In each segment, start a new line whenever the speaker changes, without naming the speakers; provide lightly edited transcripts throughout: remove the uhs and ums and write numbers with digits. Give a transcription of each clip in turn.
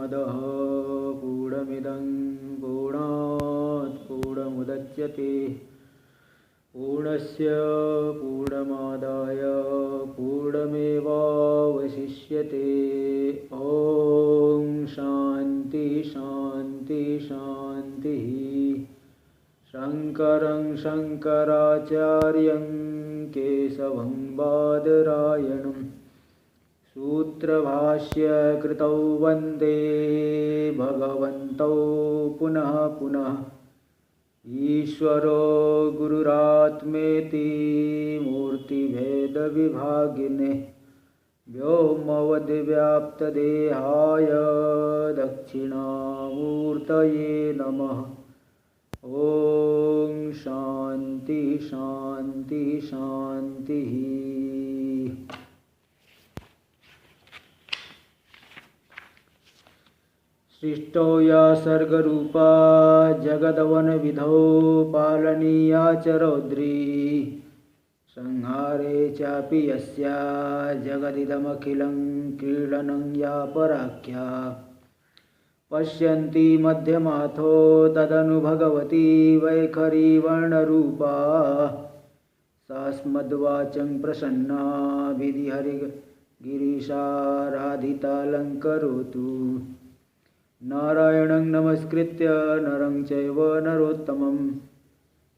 पूर्णमदः पूर्णमिदं पूर्णात् पूर्णमुदच्यते पूर्णस्य पूर्णमादाय पूर्णमेवावशिष्यते। ॐ शान्ति शान्ति शान्तिः। शङ्करं शङ्कराचार्यं केशवं बादरायणं सूत्रभाष्यकृतौ वन्दे भगवन्तौ पुनः पुनः। ईश्वरो गुरुरात्मेति मूर्तिभेदविभागिने व्योमवद्व्याप्तदेहाय दक्षिणामूर्तये नमः। ॐ शान्ति शान्ति शान्तिः। सृष्टो या सर्गरूपा जगदवनविधौ पालनीया च रौद्री संहारे चापि यस्या जगदिदमखिलं क्रीडनं या पराख्या पश्यन्ति मध्यमाथो तदनु भगवती वैखरी वर्णरूपा सास्मद्वाचं प्रसन्ना विधिहरिगिरीशाराधितालङ्करोतु। नारायणं नमस्कृत्य नरं चैव नरोत्तमं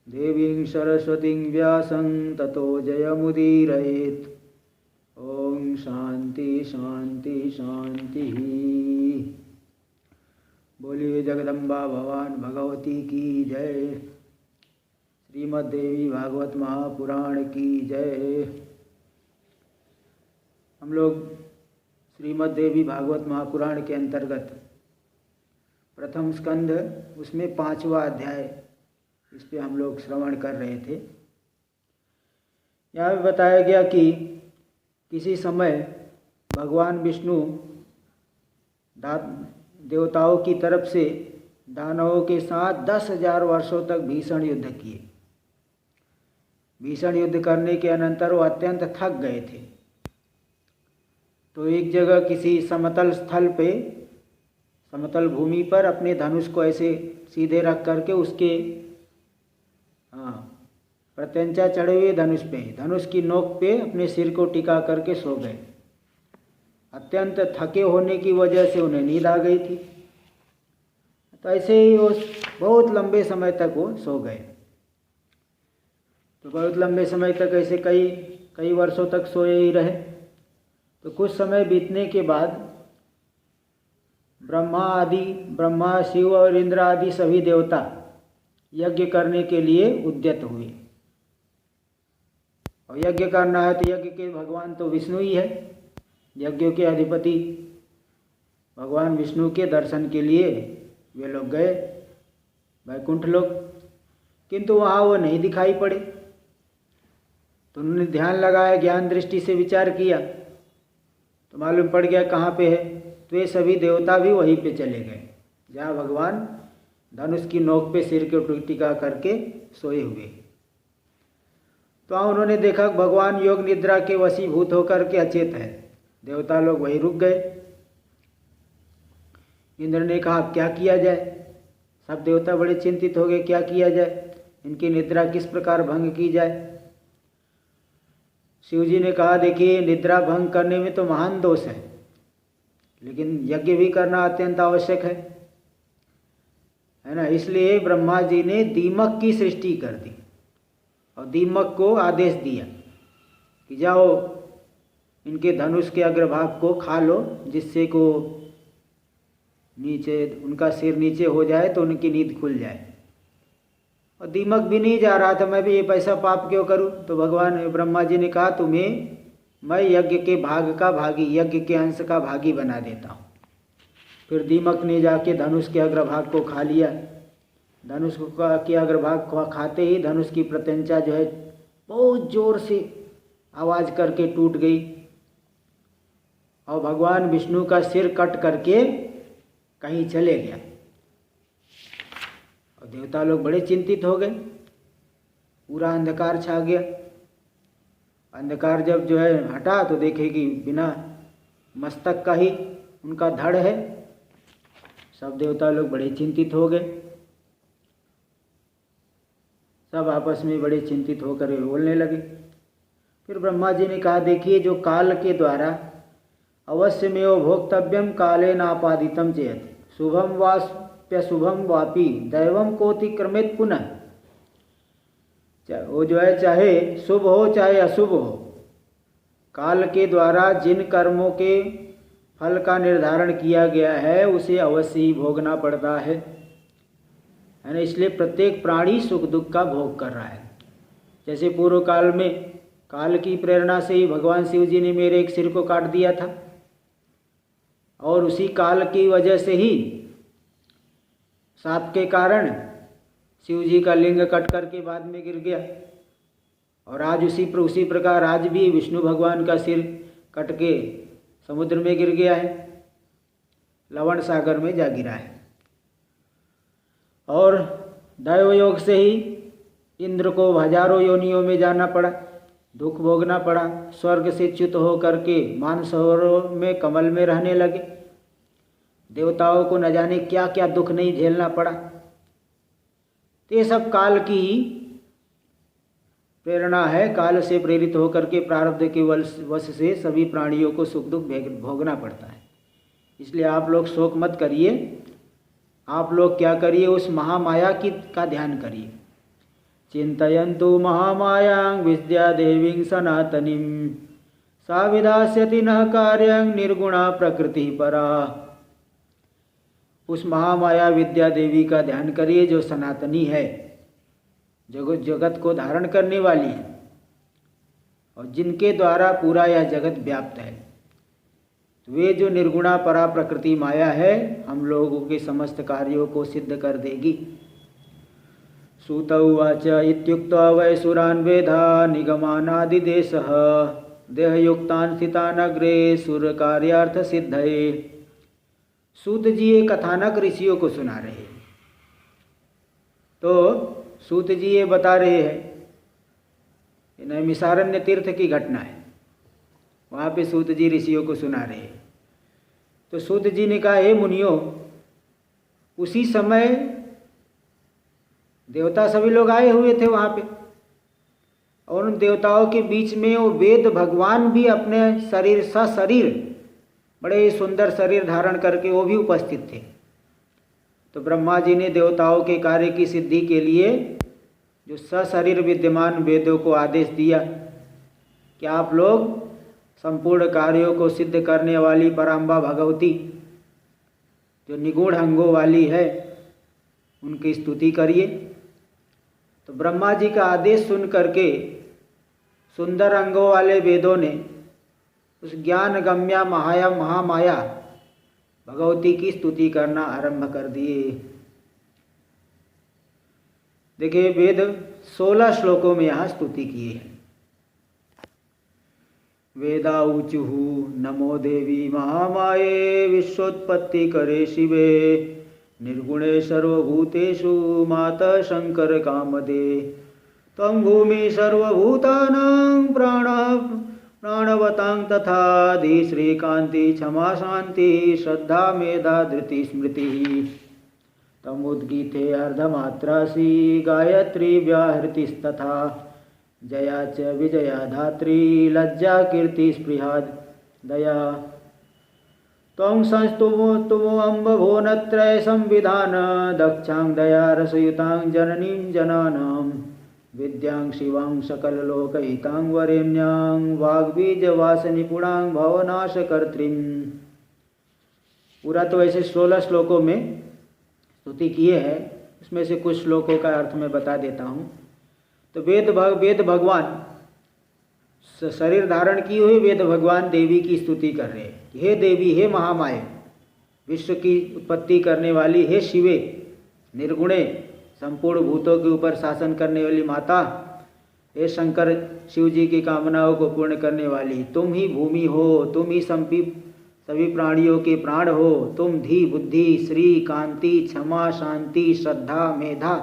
देवीं सरस्वतीं व्यासं ततो जयमुदीरयेत्। ॐ शान्ति शान्ति शान्तिः। बोलिए जगदम्बा भवान भगवती की जय। श्रीमद्देवी भागवत महापुराण की जय। हम लोग श्रीमद्देवी भागवत महापुराण के अंतर्गत प्रथम स्कंध उसमें 5वां अध्याय इस पे हम लोग श्रवण कर रहे थे। यहाँ भी बताया गया कि किसी समय भगवान विष्णु देवताओं की तरफ से दानवों के साथ 10,000 वर्षों तक भीषण युद्ध किए। भीषण युद्ध करने के अनंतर वो अत्यंत थक गए थे, तो एक जगह किसी समतल स्थल पे समतल भूमि पर अपने धनुष को ऐसे सीधे रख करके उसके प्रत्यंचा चढ़े हुए धनुष की नोक पे अपने सिर को टिका करके सो गए। अत्यंत थके होने की वजह से उन्हें नींद आ गई थी, तो ऐसे ही वो बहुत लंबे समय तक वो सो गए। तो बहुत लंबे समय तक ऐसे कई वर्षों तक सोए ही रहे। तो कुछ समय बीतने के बाद ब्रह्मा शिव और इंद्र आदि सभी देवता यज्ञ करने के लिए उद्यत हुए। और यज्ञ करना है तो यज्ञ के भगवान तो विष्णु ही है, यज्ञों के अधिपति भगवान विष्णु के दर्शन के लिए वे लोग गए वैकुंठ लोक, किंतु वहाँ वो नहीं दिखाई पड़े। तो उन्होंने ध्यान लगाया, ज्ञान दृष्टि से विचार किया तो मालूम पड़ गया कहाँ पे है। तो ये सभी देवता भी वहीं पे चले गए जहाँ भगवान धनुष की नोक पे सिर के टिका करके सोए हुए। तो वहाँ उन्होंने देखा भगवान योग निद्रा के वशीभूत होकर के अचेत है। देवता लोग वहीं रुक गए। इंद्र ने कहा क्या किया जाए। सब देवता बड़े चिंतित हो गए, क्या किया जाए, इनकी निद्रा किस प्रकार भंग की जाए। शिव जी ने कहा देखिए निद्रा भंग करने में तो महान दोष है, लेकिन यज्ञ भी करना अत्यंत आवश्यक है ना। इसलिए ब्रह्मा जी ने दीमक की सृष्टि कर दी और दीमक को आदेश दिया कि जाओ इनके धनुष के अग्रभाग को खा लो, जिससे को नीचे उनका सिर नीचे हो जाए तो उनकी नींद खुल जाए। और दीमक भी नहीं जा रहा था, मैं भी ये पैसा पाप क्यों करूं। तो भगवान ब्रह्मा जी ने कहा तुम्हें मैं यज्ञ के भाग का भागी, यज्ञ के अंश का भागी बना देता हूँ। फिर दीमक ने जाके धनुष के अग्रभाग को खा लिया। धनुष के अग्रभाग को खाते ही धनुष की प्रत्यंचा जो है बहुत जोर से आवाज़ करके टूट गई और भगवान विष्णु का सिर कट करके कहीं चले गया। और देवता लोग बड़े चिंतित हो गए, पूरा अंधकार छा गया। अंधकार जब जो है हटा तो देखे कि बिना मस्तक का ही उनका धड़ है सब देवता लोग बड़े चिंतित हो गए। सब आपस में बड़े चिंतित होकर बोलने लगे। फिर ब्रह्मा जी ने कहा, देखिए, जो काल के द्वारा अवश्यमेव भोक्तव्यम काले नापादितम चेत शुभम वाप्यशुभम वापी दैवम कोतिक्रमित पुनः। वो जो है, चाहे शुभ हो चाहे अशुभ हो, काल के द्वारा जिन कर्मों के फल का निर्धारण किया गया है उसे अवश्य ही भोगना पड़ता है ना। इसलिए प्रत्येक प्राणी सुख दुख का भोग कर रहा है। जैसे पूर्व काल में काल की प्रेरणा से ही भगवान शिव जी ने मेरे एक सिर को काट दिया था, और उसी काल की वजह से ही साप के कारण शिव जी का लिंग कट करके बाद में गिर गया। और आज उसी प्रकार आज भी विष्णु भगवान का सिर कट के समुद्र में गिर गया है, लवण सागर में जा गिरा है। और दैव योग से ही इंद्र को हजारों योनियों में जाना पड़ा, दुख भोगना पड़ा, स्वर्ग से च्युत होकर के मानसरोवर में कमल में रहने लगे। देवताओं को न जाने क्या क्या दुख नहीं झेलना पड़ा। तो ये सब काल की ही प्रेरणा है। काल से प्रेरित होकर के प्रारब्ध के वश से सभी प्राणियों को सुख दुख भोगना पड़ता है। इसलिए आप लोग शोक मत करिए। आप लोग क्या करिए, उस महामाया का ध्यान करिए। चिंतयन्तु महामायां विद्या देवीं सनातनीं सा विधास्यति न कार्यं निर्गुणा प्रकृति परा। उस महामाया विद्या देवी का ध्यान करिए जो सनातनी है, जगत को धारण करने वाली है, और जिनके द्वारा पूरा यह जगत व्याप्त है। तो वे जो निर्गुणा परा प्रकृति माया है, हम लोगों के समस्त कार्यों को सिद्ध कर देगी। सूत उवाच इत्युक्त्वा वै सुरान् वेदा निगमानादिदेशः देहयुक्तान् स्थितान् अग्रे सुर कार्यार्थ सिद्धये। सूत जी ये कथानक ऋषियों को सुना रहे हैं। तो सूत जी ये बता रहे हैं, नैमिषारण्य तीर्थ की घटना है, वहाँ पे सूत जी ऋषियों को सुना रहे हैं। तो सूत जी ने कहा, हे मुनियों, उसी समय देवता सभी लोग आए हुए थे वहाँ पे, और उन देवताओं के बीच में वो वेद भगवान भी अपने शरीर सशरीर बड़े सुंदर शरीर धारण करके वो भी उपस्थित थे। तो ब्रह्मा जी ने देवताओं के कार्य की सिद्धि के लिए जो सशरीर विद्यमान वेदों को आदेश दिया कि आप लोग संपूर्ण कार्यों को सिद्ध करने वाली पराम्बा भगवती जो निगूढ़ अंगों वाली है उनकी स्तुति करिए। तो ब्रह्मा जी का आदेश सुन करके सुंदर अंगों वाले वेदों ने उस ज्ञान गम्या महामाया भगवती की स्तुति करना आरंभ कर दिए। देखिए, वेद 16 श्लोकों में यहाँ स्तुति किए हैं। वेदा ऊचुहु नमो देवी महामाये विश्वोत्पत्ति करे शिवे निर्गुणे सर्वभूतेषु माता शंकर कामदे त्वं भूमि सर्वभूतानां प्राणवतां तथाधि श्रीकांति क्षमा शांति श्रद्धा मेधा धृति स्मृति तमुद्गीते अर्धमात्रासी गायत्री व्याहृतिस्तथा जया च विजया धात्री लज्जा कीर्ति स्पृहा दया त्वं संस्तुमो अम्बभुवनत्रय संविधान दक्षां दया रसयुतां जननीं जनानां विद्यां शिवां सकललोकहितां वरेण्यां वाग्बीजवासनिपुणां भवनाशकर्त्रीं। पूरा तो ऐसे 16 श्लोकों में स्तुति किए हैं। उसमें से कुछ श्लोकों का अर्थ मैं बता देता हूँ। तो वेद भगवान शरीर धारण किए हुए वेद भगवान देवी की स्तुति कर रहे हैं। हे देवी, हे महामाया, विश्व की उत्पत्ति करने वाली, हे शिवे, निर्गुणे संपूर्ण भूतों के ऊपर शासन करने वाली माता, हे शंकर, शिव जी की कामनाओं को पूर्ण करने वाली, तुम ही भूमि हो, तुम ही सभी प्राणियों के प्राण हो, तुम धी बुद्धि श्री कांति क्षमा शांति श्रद्धा मेधा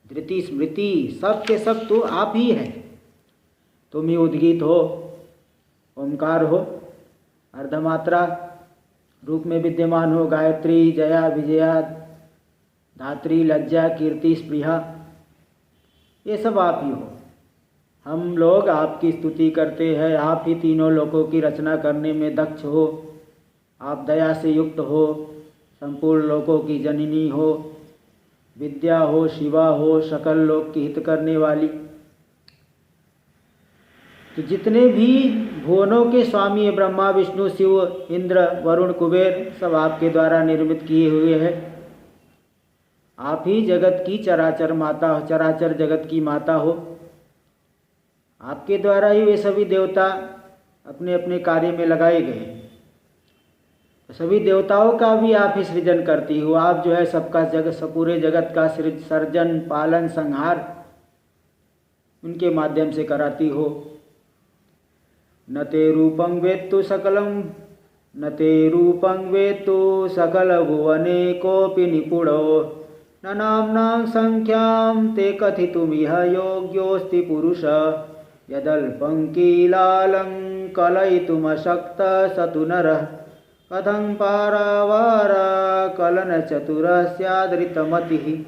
धृति स्मृति सब के सब तो आप ही हैं। तुम ही उद्गीत हो, ओंकार हो, अर्धमात्रा रूप में विद्यमान हो। गायत्री, जया, विजया, धात्री, लज्जा, कीर्ति, स्पृहा, ये सब आप ही हो। हम लोग आपकी स्तुति करते हैं। आप ही तीनों लोकों की रचना करने में दक्ष हो। आप दया से युक्त हो, संपूर्ण लोकों की जननी हो, विद्या हो, शिवा हो, सकल लोक की हित करने वाली। तो जितने भी भुवनों के स्वामी ब्रह्मा, विष्णु, शिव, इंद्र, वरुण, कुबेर, सब आपके द्वारा निर्मित किए हुए हैं। आप ही जगत की चराचर माता, चराचर जगत की माता हो। आपके द्वारा ही वे सभी देवता अपने अपने कार्य में लगाए गए। तो सभी देवताओं का भी आप ही सृजन करती हो। आप जो है सबका पूरे जगत का सर्जन, पालन, संहार उनके माध्यम से कराती हो। न ते रूपं वेत्तु सकल भुवने कोऽपि निपुणो न नाम्नां संख्यां ते कथितुमिह योग्योऽस्ति पुरुष यदल्पं कीलालं कलयितुमशक्तः स तु नरः कथं पारावार कलन चतुर स्यादृतमतिः।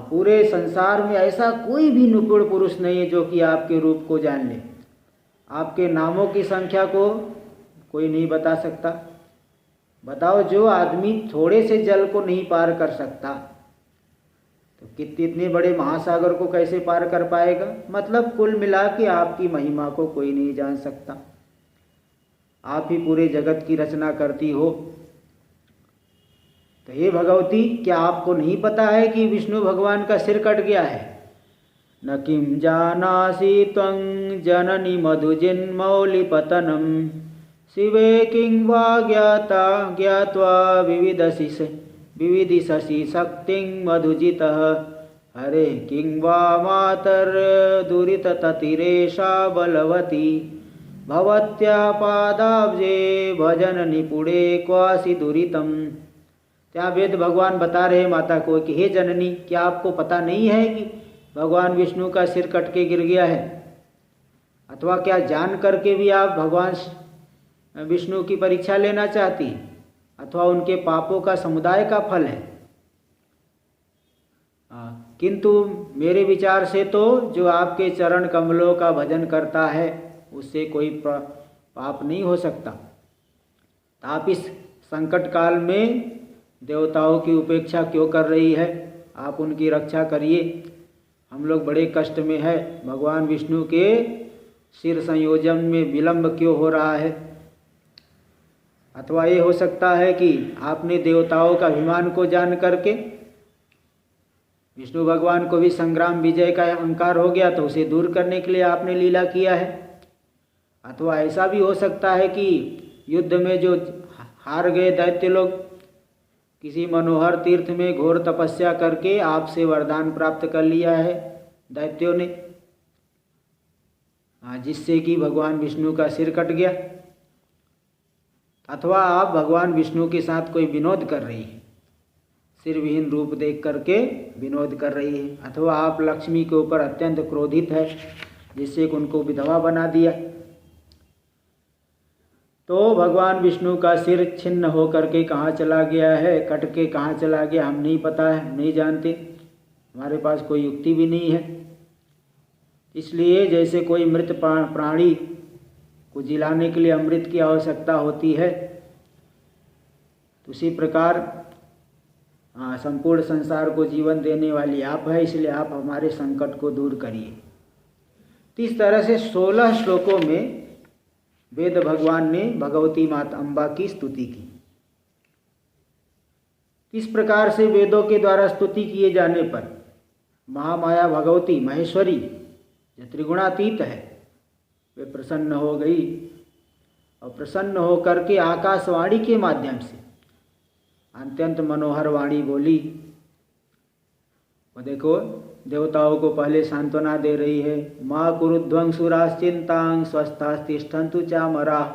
पूरे संसार में ऐसा कोई भी निपुण पुरुष नहीं है जो कि आपके रूप को जान ले। आपके नामों की संख्या को कोई नहीं बता सकता। बताओ, जो आदमी थोड़े से जल को नहीं पार कर सकता तो कितने बड़े महासागर को कैसे पार कर पाएगा। मतलब कुल मिला के आपकी महिमा को कोई नहीं जान सकता। आप ही पूरे जगत की रचना करती हो। तो हे भगवती, क्या आपको नहीं पता है कि विष्णु भगवान का सिर कट गया है। न किं जानासि त्वं जननी मधुजिन्मौलिपतनं शिवे किं वा ज्ञात्वा विविदिशसि शक्तिं मधुजितः हरे किं वा मातर्दुरितततिरेषा बलवती भवत्या पादाब्जे भजन निपुणे क्वासि दुरितम। क्या वेद भगवान बता रहे माता को कि हे जननी, क्या आपको पता नहीं है कि भगवान विष्णु का सिर कट के गिर गया है। अथवा क्या जान करके भी आप भगवान विष्णु की परीक्षा लेना चाहती, अथवा उनके पापों का समुदाय का फल है। किंतु मेरे विचार से तो जो आपके चरण कमलों का भजन करता है उससे कोई पाप नहीं हो सकता। आप इस संकट काल में देवताओं की उपेक्षा क्यों कर रही है। आप उनकी रक्षा करिए। हम लोग बड़े कष्ट में है। भगवान विष्णु के सिर संयोजन में विलंब क्यों हो रहा है। अथवा ये हो सकता है कि आपने देवताओं का अभिमान को जान करके विष्णु भगवान को भी संग्राम विजय का अहंकार हो गया तो उसे दूर करने के लिए आपने लीला किया है। अथवा ऐसा भी हो सकता है कि युद्ध में जो हार गए दैत्य लोग किसी मनोहर तीर्थ में घोर तपस्या करके आपसे वरदान प्राप्त कर लिया है दैत्यों ने, जिससे कि भगवान विष्णु का सिर कट गया। अथवा आप भगवान विष्णु के साथ कोई विनोद कर रही है, सिर विहीन रूप देख करके विनोद कर रही है। अथवा आप लक्ष्मी के ऊपर अत्यंत क्रोधित है जिससे कि उनको विधवा बना दिया। तो भगवान विष्णु का सिर छिन्न हो करके कहाँ चला गया है, कट के कहाँ चला गया, हम नहीं पता है, हम नहीं जानते। हमारे पास कोई युक्ति भी नहीं है। इसलिए जैसे कोई मृत प्राणी को जिलाने के लिए अमृत की आवश्यकता होती है, तो उसी प्रकार संपूर्ण संसार को जीवन देने वाली आप है। इसलिए आप हमारे संकट को दूर करिए। तो इस तरह से 16 श्लोकों में वेद भगवान ने भगवती माता अम्बा की स्तुति की। इस प्रकार से वेदों के द्वारा स्तुति किए जाने पर महामाया भगवती महेश्वरी जो त्रिगुणातीत है वे प्रसन्न हो गई और प्रसन्न होकर के आकाशवाणी के माध्यम से अत्यंत मनोहर वाणी बोली। वो देखो देवताओं को पहले सांत्वना दे रही है। माँ कुरुध्वंसुराश्चिंतां स्वस्थास्तिष्ठन्तु चामराः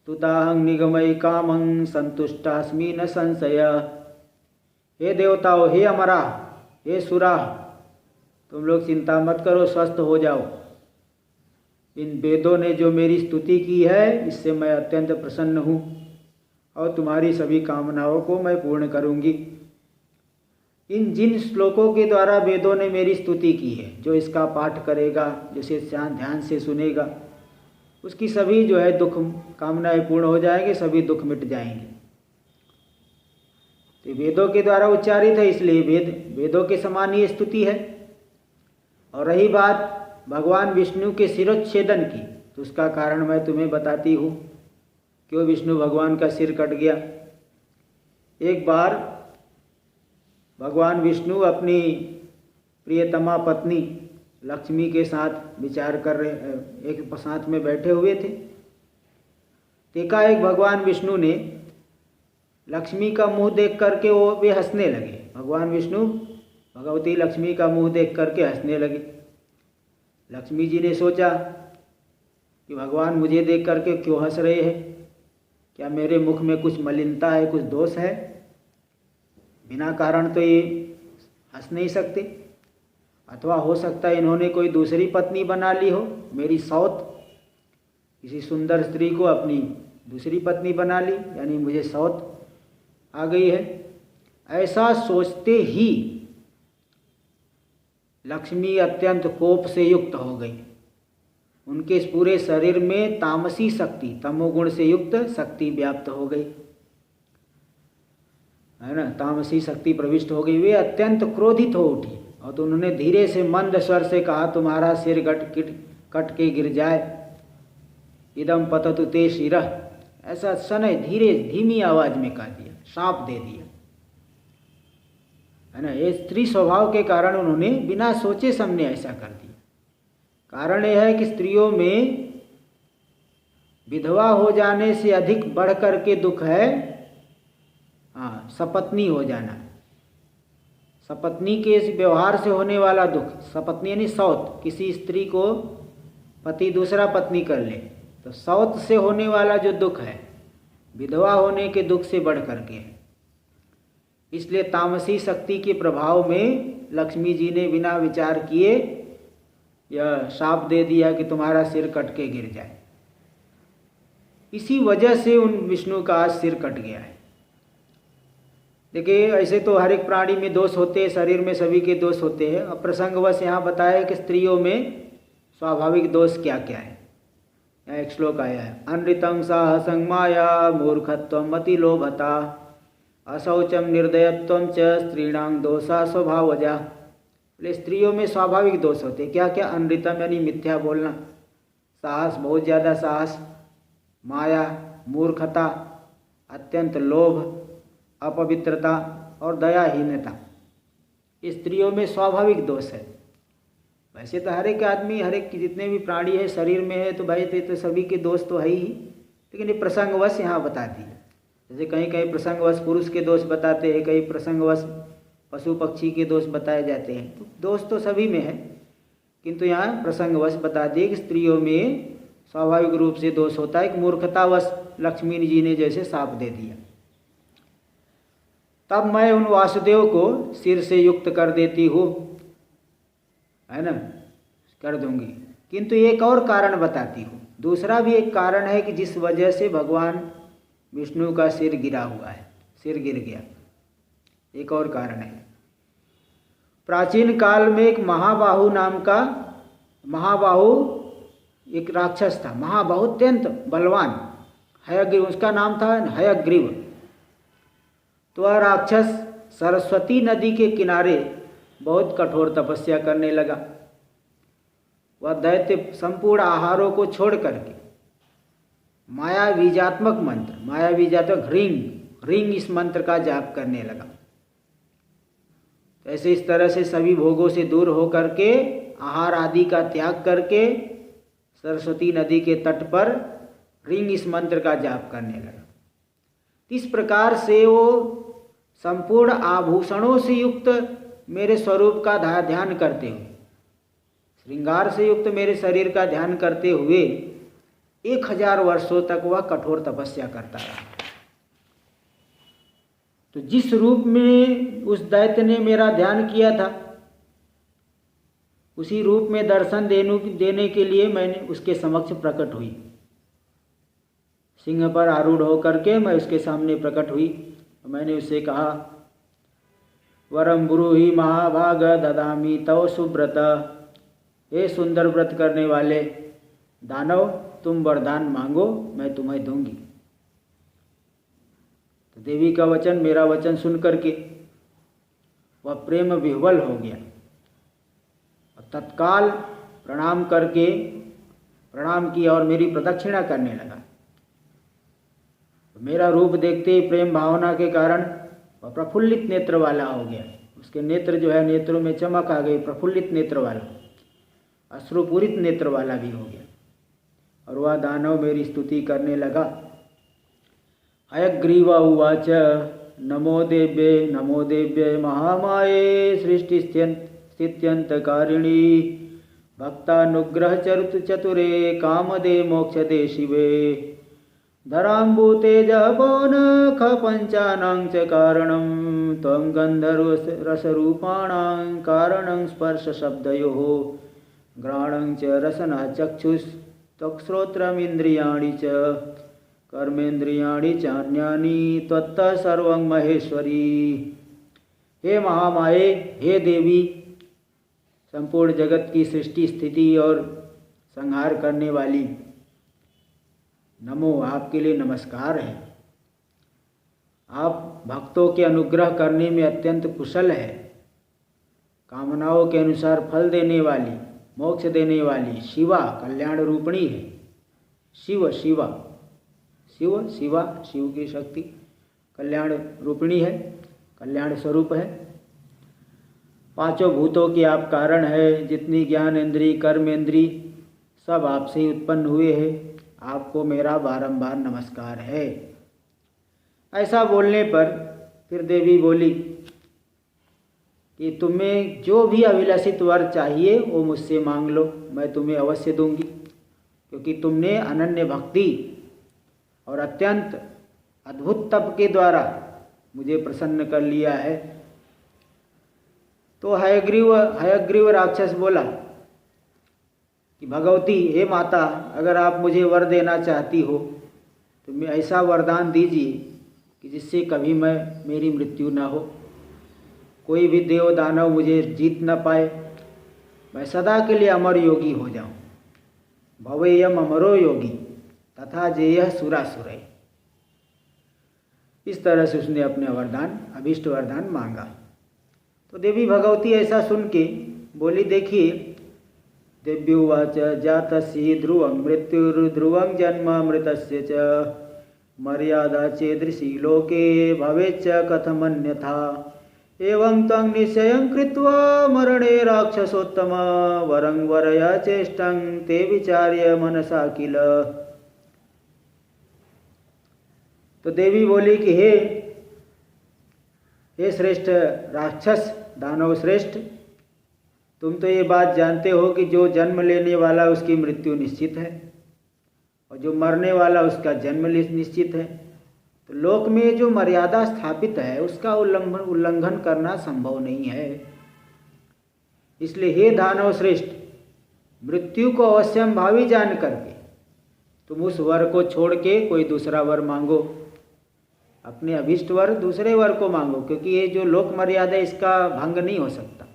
तुताहं निगमय कामं संतुष्टास्मि न संशय। हे देवताओं, हे अमरा, हे सुरा, तुम लोग चिंता मत करो, स्वस्थ हो जाओ। इन वेदों ने जो मेरी स्तुति की है इससे मैं अत्यंत प्रसन्न हूँ। और तुम्हारी सभी कामनाओं को मैं पूर्ण करूंगी। इन जिन श्लोकों के द्वारा वेदों ने मेरी स्तुति की है, जो इसका पाठ करेगा, जिसे ध्यान से सुनेगा, उसकी सभी जो है दुख कामनाएं पूर्ण हो जाएंगे, सभी दुख मिट जाएंगे। तो वेदों के द्वारा उच्चारित है, इसलिए वेदों के समान ही स्तुति है। और रही बात भगवान विष्णु के शिरोच्छेदन की, तो उसका कारण मैं तुम्हें बताती हूँ, क्यों विष्णु भगवान का सिर कट गया। एक बार भगवान विष्णु अपनी प्रियतमा पत्नी लक्ष्मी के साथ विचार कर रहे, एक साथ में बैठे हुए थे। एकाएक भगवान विष्णु ने लक्ष्मी का मुंह देख करके वे हंसने लगे। भगवान विष्णु भगवती लक्ष्मी का मुंह देख करके हंसने लगे। लक्ष्मी जी ने सोचा कि भगवान मुझे देख करके क्यों हंस रहे हैं, क्या मेरे मुख में कुछ मलिनता है, कुछ दोष है? बिना कारण तो ये हंस नहीं सकते। अथवा हो सकता है इन्होंने कोई दूसरी पत्नी बना ली हो, मेरी सौत, किसी सुंदर स्त्री को अपनी दूसरी पत्नी बना ली, यानी मुझे सौत आ गई है। ऐसा सोचते ही लक्ष्मी अत्यंत कोप से युक्त हो गई। उनके इस पूरे शरीर में तामसी शक्ति, तमोगुण से युक्त शक्ति व्याप्त हो गई, है ना, तामसी शक्ति प्रविष्ट हो गई। वे अत्यंत क्रोधित हो उठी और तो उन्होंने धीरे से मंद स्वर से कहा, तुम्हारा सिर कट के गिर जाए, इदम पततु ते शिरः। ऐसा सनय धीरे धीमी आवाज में कह दिया, शाप दे दिया, है ना। ये स्त्री स्वभाव के कारण उन्होंने बिना सोचे समझे ऐसा कर दिया। कारण यह है कि स्त्रियों में विधवा हो जाने से अधिक बढ़ करके दुख है सपत्नी हो जाना। सपत्नी के इस व्यवहार से होने वाला दुख, सपत्नी यानी सौत, किसी स्त्री को पति दूसरा पत्नी कर ले तो सौत से होने वाला जो दुख है विधवा होने के दुख से बढ़ करके है। इसलिए तामसी शक्ति के प्रभाव में लक्ष्मी जी ने बिना विचार किए यह शाप दे दिया कि तुम्हारा सिर कट के गिर जाए। इसी वजह से उन विष्णु का आज सिर कट गया है। देखिए, ऐसे तो हर एक प्राणी में दोष होते हैं, शरीर में सभी के दोष होते हैं। अब प्रसंगवश यहाँ बताया कि स्त्रियों में स्वाभाविक दोष क्या क्या है। यहाँ एक श्लोक आया है, अनृतं साहसं माया मूर्खत्वं मतिलोभता अशौचम निर्दयत्वं च स्त्रीणां दोषा स्वभावजा। बोले स्त्रियों में स्वाभाविक दोष होते क्या क्या? अनृतम यानी मिथ्या बोलना, साहस बहुत ज़्यादा साहस, माया मूर्खता, अत्यंत लोभ, अपवित्रता और दयाहीनता, स्त्रियों में स्वाभाविक दोष है। वैसे तो हर एक आदमी, हर एक जितने भी प्राणी है शरीर में है तो भाई तो सभी के दोष तो है ही, लेकिन ये प्रसंगवश यहाँ बता दिया। जैसे कहीं कहीं प्रसंगवश पुरुष के दोष बताते हैं, कहीं प्रसंगवश पशु पक्षी के दोष बताए जाते हैं। तो दोष तो सभी में है, किंतु यहाँ प्रसंगवश बता दिए कि स्त्रियों में स्वाभाविक रूप से दोष होता है। एक मूर्खतावश लक्ष्मी जी ने जैसे शाप दे दिया। तब मैं उन वासुदेव को सिर से युक्त कर देती हूँ, है ना, कर दूंगी। किंतु एक और कारण बताती हूँ, दूसरा भी एक कारण है कि जिस वजह से भगवान विष्णु का सिर गिरा हुआ है, सिर गिर गया। एक और कारण है, प्राचीन काल में एक महाबाहु नाम का एक राक्षस था, महाबाहु अत्यंत बलवान, हयग्रीव उसका नाम था, हयग्रीव। तो वह राक्षस सरस्वती नदी के किनारे बहुत कठोर तपस्या करने लगा। वह दैत्य संपूर्ण आहारों को छोड़ करके माया बीजात्मक मंत्र, माया बीजात्मक ह्रीं इस मंत्र का जाप करने लगा। ऐसे इस तरह से सभी भोगों से दूर होकर के, आहार आदि का त्याग करके सरस्वती नदी के तट पर ह्रीं इस मंत्र का जाप करने लगा। इस प्रकार से वो संपूर्ण आभूषणों से युक्त मेरे स्वरूप का ध्यान करते हुए, श्रृंगार से युक्त मेरे शरीर का ध्यान करते हुए 1000 वर्षों तक वह कठोर तपस्या करता रहा। तो जिस रूप में उस दैत्य ने मेरा ध्यान किया था, उसी रूप में दर्शन देने के लिए मैंने उसके समक्ष प्रकट हुई। सिंह पर आरूढ़ होकर के मैं उसके सामने प्रकट हुई। मैंने उससे कहा, वरम ब्रूहि महाभाग ददामि तव सुव्रत। हे सुंदर व्रत करने वाले दानव, तुम वरदान मांगो, मैं तुम्हें दूंगी। तो देवी का वचन, मेरा वचन सुन करके वह प्रेम विह्वल हो गया और तत्काल प्रणाम करके प्रणाम किया और मेरी प्रदक्षिणा करने लगा। तो मेरा रूप देखते ही प्रेम भावना के कारण वह प्रफुल्लित नेत्र वाला हो गया। उसके नेत्र जो है, नेत्रों में चमक आ गई, प्रफुल्लित नेत्र वाला, अश्रुपूरित नेत्र वाला भी हो गया। और वह दानव मेरी स्तुति करने लगा। हयग्रीव उवाच, नमो देव्ये महामाये सृष्टिस्थित्यन्तकारिणी भक्तानुग्रह चतुरे कामदे मोक्षदे शिवे धराम्बुतेज पौनख पंचानां च कारणं त्वं गन्धर्वरसरूपाणां कारणं स्पर्शशब्दयोः घ्राणं च रसनाचक्षुस्त्वक्श्रोत्रमिन्द्रियाणि च कर्मेन्द्रियाणि चान्यानि त्वत्तः सर्वं महेश्वरी। हे महामाये, हे देवी, संपूर्ण जगत की सृष्टि स्थिति और संहार करने वाली, नमो, आपके लिए नमस्कार है। आप भक्तों के अनुग्रह करने में अत्यंत कुशल है। कामनाओं के अनुसार फल देने वाली, मोक्ष देने वाली शिवा कल्याण रूपिणी है। शिव शिवा शिव शिवा, शिव की शक्ति कल्याण रूपिणी है, कल्याण स्वरूप है। पांचों भूतों के आप कारण है। जितनी ज्ञान इंद्री, कर्म इंद्री सब आपसे ही उत्पन्न हुए हैं। आपको मेरा बारंबार नमस्कार है। ऐसा बोलने पर फिर देवी बोली कि तुम्हें जो भी अभिलषित वर चाहिए वो मुझसे मांग लो, मैं तुम्हें अवश्य दूंगी, क्योंकि तुमने अनन्य भक्ति और अत्यंत अद्भुत तप के द्वारा मुझे प्रसन्न कर लिया है। तो हयग्रीव राक्षस बोला कि भगवती, हे माता, अगर आप मुझे वर देना चाहती हो तो मैं ऐसा वरदान दीजिए कि जिससे कभी मेरी मृत्यु न हो, कोई भी देव दानव मुझे जीत न पाए, मैं सदा के लिए अमर योगी हो जाऊं। भवेयम अमरो योगी तथा जेयः सुरासुरैः। इस तरह से उसने अपने वरदान, अभीष्ट वरदान मांगा। तो देवी भगवती ऐसा सुन के बोली, देखिए, देव्युवाच, जातस्य ध्रुवं मृत्युर्ध्रुवं जन्म मृतस्य च मर्यादा चेदृशी लोके भवेच्च कथमन्यथा एवं त्वं निश्चयं कृत्वा मरणे राक्षसोत्तम वरं वरया चेष्टं ते विचार्य मनसा किल। तो देवी बोली कि हे श्रेष्ठ राक्षस, दानव श्रेष्ठ, तुम तो ये बात जानते हो कि जो जन्म लेने वाला उसकी मृत्यु निश्चित है और जो मरने वाला उसका जन्म निश्चित है। तो लोक में जो मर्यादा स्थापित है उसका उल्लंघन करना संभव नहीं है। इसलिए हे दानव श्रेष्ठ, मृत्यु को अवश्यम भावी जान करके तुम उस वर को छोड़ के कोई दूसरा वर मांगो, अपने अभीष्ट वर दूसरे वर को मांगो, क्योंकि ये जो लोक मर्यादा इसका भंग नहीं हो सकता।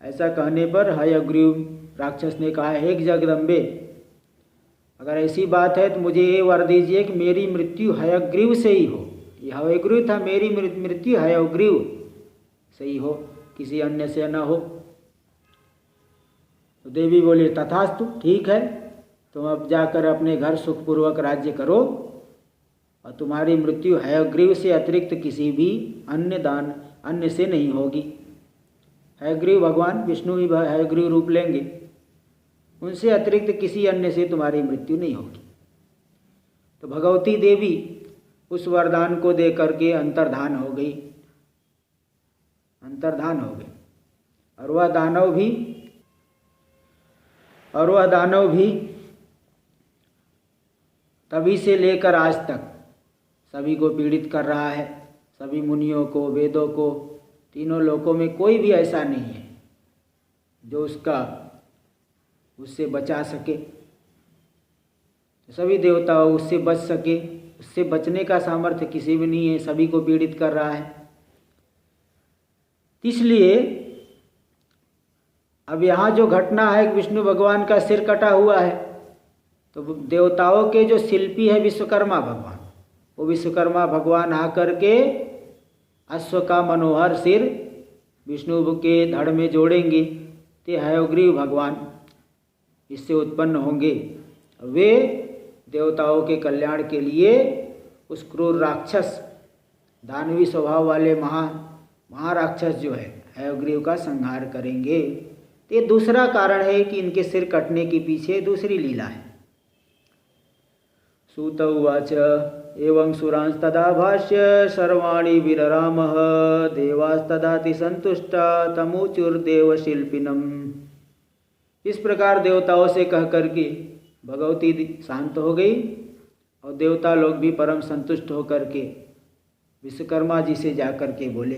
ऐसा कहने पर हयग्रीव राक्षस ने कहा, हे जगदम्बे, अगर ऐसी बात है तो मुझे ये वर दीजिए कि मेरी मृत्यु हयग्रीव से ही हो। ये हयग्रीव था, मेरी मृत्यु हयग्रीव से ही हो, किसी अन्य से न हो। तो देवी बोली, तथास्तु, ठीक है, तुम अब जाकर अपने घर सुखपूर्वक राज्य करो और तुम्हारी मृत्यु हयग्रीव से अतिरिक्त किसी भी अन्य से नहीं होगी। हयग्रीव भगवान विष्णु ही हयग्रीव रूप लेंगे, उनसे अतिरिक्त किसी अन्य से तुम्हारी मृत्यु नहीं होगी। तो भगवती देवी उस वरदान को दे करके अंतर्धान हो गई। और वह दानव भी तभी से लेकर आज तक सभी को पीड़ित कर रहा है। सभी मुनियों को, वेदों को, तीनों लोकों में कोई भी ऐसा नहीं है जो उससे बचा सके। सभी देवता उससे बच सके, उससे बचने का सामर्थ्य किसी भी नहीं है, सभी को पीड़ित कर रहा है। इसलिए अब यहाँ जो घटना है, विष्णु भगवान का सिर कटा हुआ है, तो देवताओं के जो शिल्पी है विश्वकर्मा भगवान, वो विश्वकर्मा भगवान आकर के अश्व का मनोहर सिर विष्णु के धड़ में जोड़ेंगे। ते हयग्रीव भगवान इससे उत्पन्न होंगे। वे देवताओं के कल्याण के लिए उस क्रूर राक्षस, दानवी स्वभाव वाले महाराक्षस जो है हयग्रीव का संहार करेंगे। ये दूसरा कारण है कि इनके सिर कटने के पीछे दूसरी लीला है। सूत उवाच एवं सुरांस्तदा भाष्य सर्वाणि विररामः देवास्तदाति संतुष्टा तमुचुर्देवशिल्पिनम्। इस प्रकार देवताओं से कह करके भगवती शांत हो गई और देवता लोग भी परम संतुष्ट होकर के विश्वकर्मा जी से जाकर के बोले,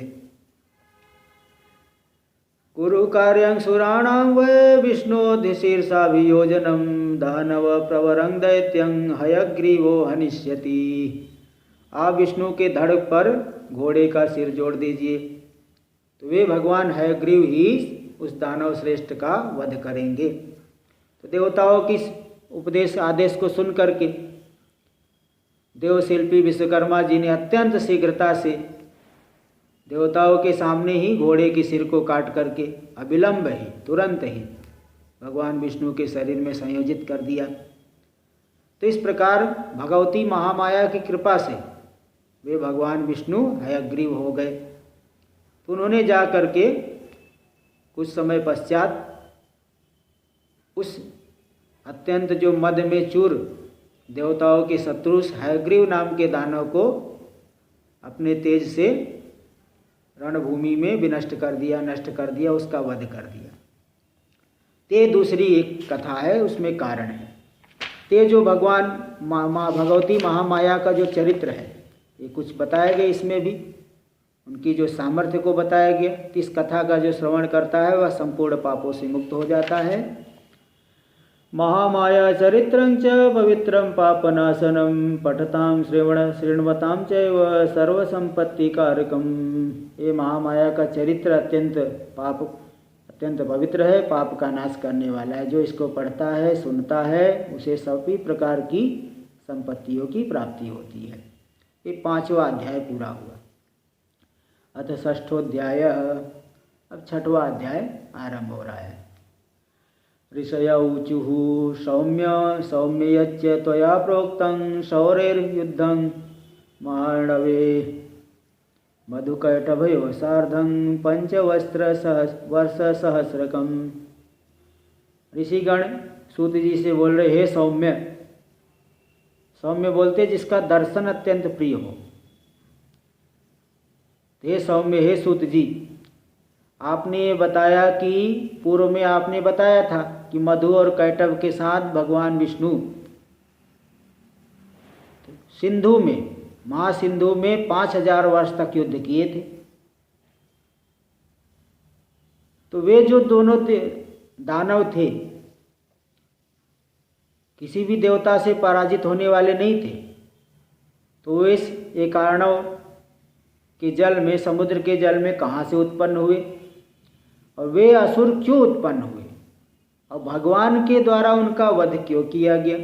कुरु कार्यं सुराणां वै विष्णोऽधिशीर्षाभियोजनं दानव प्रवरं दैत्यं हयग्रीवो हनिष्यति। आप विष्णु के धड़ पर घोड़े का सिर जोड़ दीजिए, तो वे भगवान हयग्रीव ही उस दानव श्रेष्ठ का वध करेंगे। तो देवताओं की उपदेश आदेश को सुन करके देवशिल्पी विश्वकर्मा जी ने अत्यंत शीघ्रता से देवताओं के सामने ही घोड़े के सिर को काट करके अविलंब ही, तुरंत ही भगवान विष्णु के शरीर में संयोजित कर दिया। तो इस प्रकार भगवती महामाया की कृपा से वे भगवान विष्णु हयग्रीव हो गए। तो उन्होंने जा करके कुछ समय पश्चात उस अत्यंत जो मद में चूर देवताओं के शत्रु हयग्रीव नाम के दानव को अपने तेज से रणभूमि में विनष्ट कर दिया, नष्ट कर दिया, उसका वध कर दिया। ते दूसरी एक कथा है, उसमें कारण है। ते जो भगवान माँ भगवती महामाया का जो चरित्र है, ये कुछ बताया गया, इसमें भी उनकी जो सामर्थ्य को बताया गया। इस कथा का जो श्रवण करता है वह संपूर्ण पापों से मुक्त हो जाता है। महामाया चरित्रं च पवित्रं पापनाशनं पठतां शृण्वतां चैव सर्वसंपत्तिकारकम्। ये महामाया का चरित्र अत्यंत पवित्र है, पाप का नाश करने वाला है। जो इसको पढ़ता है, सुनता है, उसे सभी प्रकार की संपत्तियों की प्राप्ति होती है। ये 5वां अध्याय पूरा हुआ। अथ 6ठोऽध्याय, अब 6वां अध्याय आरंभ हो रहा है। ऋषय ऊचुः सौम्य यच्च त्वया प्रोक्तं शौरेर्युद्धं महार्णवे मधुकैटभयो सार्धं वर्षसहस्रकम्। ऋषिगण सूत जी से बोल रहे, हे सौम्य। सौम्य बोलते जिसका दर्शन अत्यंत प्रिय हो। हे सौम्य, हे सूत जी, आपने बताया कि पूर्व में आपने बताया था कि मधु और कैटभ के साथ भगवान विष्णु सिंधु में, महासिंधु में 5000 वर्ष तक युद्ध किए थे। तो वे जो दोनों दानव थे किसी भी देवता से पराजित होने वाले नहीं थे। तो वे इस एकार्णव के जल में, समुद्र के जल में कहाँ से उत्पन्न हुए और वे असुर क्यों उत्पन्न हुए और भगवान के द्वारा उनका वध क्यों किया गया,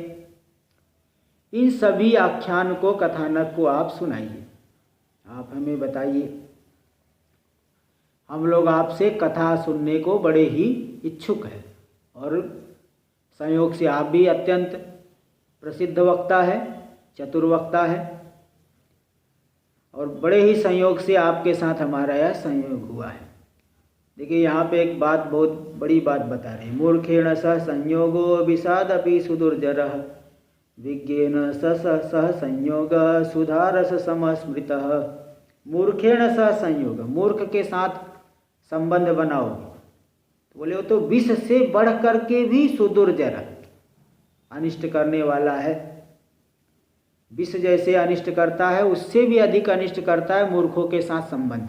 इन सभी आख्यान को कथानक को आप सुनाइए, आप हमें बताइए। हम लोग आपसे कथा सुनने को बड़े ही इच्छुक हैं और संयोग से आप भी अत्यंत प्रसिद्ध वक्ता है, चतुर वक्ता है और बड़े ही संयोग से आपके साथ हमारा यह संयोग हुआ है। देखिए यहाँ पे एक बात, बहुत बड़ी बात बता रहे हैं। मूर्खेण सह संयोगो विषादपि सुदुर्जरः विज्ञेन सह संयोग सुधारस समस्मृतः। मूर्खेण सह संयोग, मूर्ख के साथ संबंध बनाओगे तो बोले वो तो विष से बढ़ करके भी सुदुर्जर, अनिष्ट करने वाला है। विष जैसे अनिष्ट करता है उससे भी अधिक अनिष्ट करता है मूर्खों के साथ संबंध।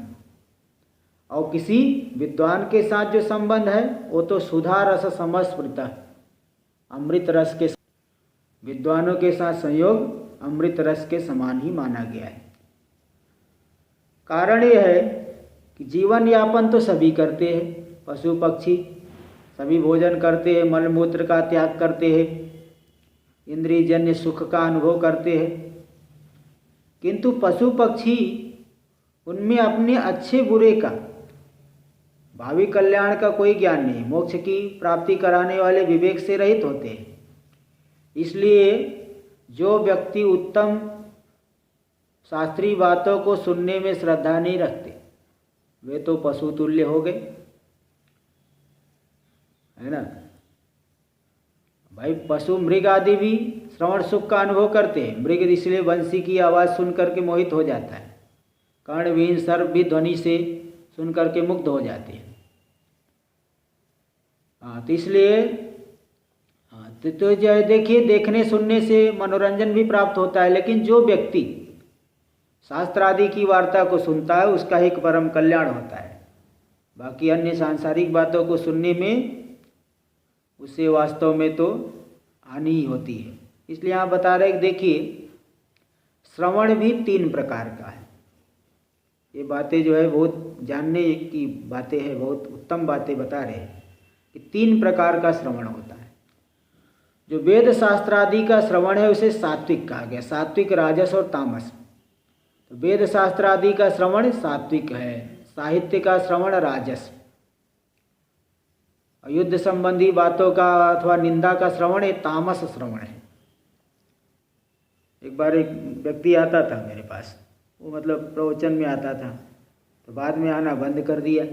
और किसी विद्वान के साथ जो संबंध है वो तो सुधा रस समस्मृत, अमृत रस के विद्वानों के साथ संयोग अमृत रस के समान ही माना गया है। कारण यह है कि जीवन यापन तो सभी करते हैं, पशु पक्षी सभी भोजन करते हैं, मलमूत्र का त्याग करते हैं, इंद्रियजन्य सुख का अनुभव करते हैं, किंतु पशु पक्षी उनमें अपने अच्छे बुरे का, भावी कल्याण का कोई ज्ञान नहीं, मोक्ष की प्राप्ति कराने वाले विवेक से रहित होते हैं। इसलिए जो व्यक्ति उत्तम शास्त्रीय बातों को सुनने में श्रद्धा नहीं रखते वे तो पशु तुल्य हो गए, है ना भाई। पशु मृग आदि भी श्रवण सुख का अनुभव करते हैं। मृग इसलिए बंसी की आवाज़ सुन करके मोहित हो जाता है, कर्णविहीन सर्प भी ध्वनि से सुन करके मुग्ध हो जाते हैं। हाँ, तो इसलिए तो देखिए, देखने सुनने से मनोरंजन भी प्राप्त होता है, लेकिन जो व्यक्ति शास्त्र आदि की वार्ता को सुनता है उसका ही परम कल्याण होता है। बाकी अन्य सांसारिक बातों को सुनने में उससे वास्तव में तो हानि ही होती है। इसलिए आप बता रहे हैं, देखिए श्रवण भी 3 प्रकार का है। ये बातें जो है बहुत जानने की बातें हैं, बहुत उत्तम बातें बता रहे हैं कि 3 प्रकार का श्रवण होता है। जो वेद शास्त्र आदि का श्रवण है उसे सात्विक कहा गया, सात्विक, राजस और तामस। तो वेद शास्त्र आदि का श्रवण सात्विक है, साहित्य का श्रवण राजस, युद्ध संबंधी बातों का अथवा निंदा का श्रवण ये तामस श्रवण है। एक बार एक व्यक्ति आता था मेरे पास, वो मतलब प्रवचन में आता था, तो बाद में आना बंद कर दिया।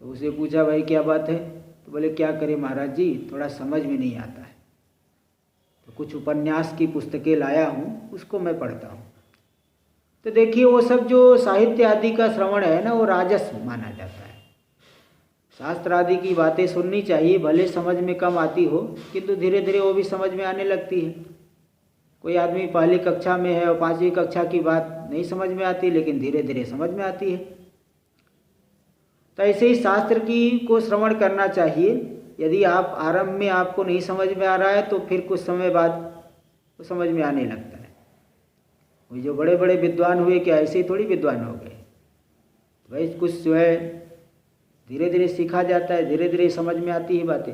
तो उसे पूछा, भाई क्या बात है? तो बोले, क्या करें महाराज जी, थोड़ा समझ में नहीं आता है, तो कुछ उपन्यास की पुस्तकें लाया हूँ, उसको मैं पढ़ता हूँ। तो देखिए वो सब जो साहित्य आदि का श्रवण है ना, वो राजस माना जाता है। शास्त्र आदि की बातें सुननी चाहिए, भले समझ में कम आती हो, किंतु धीरे धीरे वो भी समझ में आने लगती है। कोई आदमी पहली कक्षा में है और 5वीं कक्षा की बात नहीं समझ में आती, लेकिन धीरे धीरे समझ में आती है। तो ऐसे ही शास्त्र की को श्रवण करना चाहिए। यदि आप आरंभ में आपको नहीं समझ में आ रहा है तो फिर कुछ समय बाद वो समझ में आने लगता है। वो जो बड़े बड़े विद्वान हुए, क्या ऐसे ही थोड़ी विद्वान हो गए? भाई कुछ जो है धीरे धीरे सीखा जाता है, धीरे धीरे समझ में आती है बातें।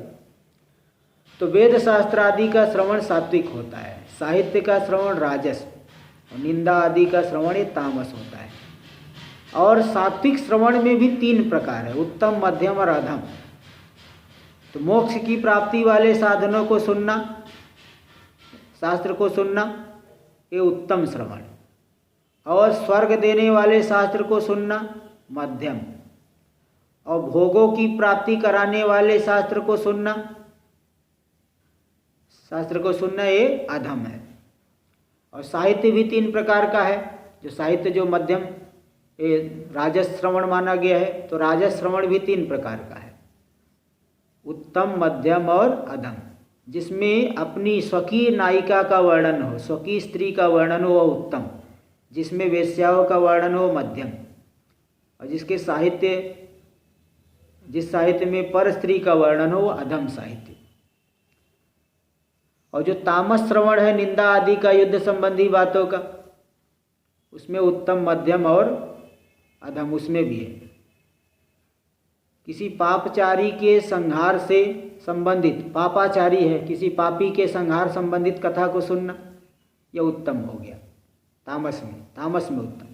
तो वेद शास्त्र आदि का श्रवण सात्विक होता है, साहित्य का श्रवण राजस और निंदा आदि का श्रवण ये तामस होता है। और सात्विक श्रवण में भी 3 प्रकार है, उत्तम, मध्यम और अधम। तो मोक्ष की प्राप्ति वाले साधनों को सुनना, शास्त्र को सुनना, ये उत्तम श्रवण। और स्वर्ग देने वाले शास्त्र को सुनना मध्यम, और भोगों की प्राप्ति कराने वाले शास्त्र को सुनना ये अधम है। और साहित्य भी 3 प्रकार का है। जो साहित्य जो मध्यम ये राजस श्रवण माना गया है, तो राजस श्रवण भी 3 प्रकार का है, उत्तम, मध्यम और अधम। जिसमें अपनी स्वकीय नायिका का वर्णन हो, स्वकीय स्त्री का वर्णन हो, वह उत्तम। जिसमें वेश्याओं का वर्णन हो, मध्यम। और जिस साहित्य में पर स्त्री का वर्णन हो, वो अधम साहित्य। और जो तामस श्रवण है, निंदा आदि का, युद्ध संबंधी बातों का, उसमें उत्तम, मध्यम और अधम उसमें भी है। किसी पापचारी के संहार से संबंधित, पापाचारी है, किसी पापी के संहार संबंधित कथा को सुनना, यह उत्तम हो गया तामस में उत्तम।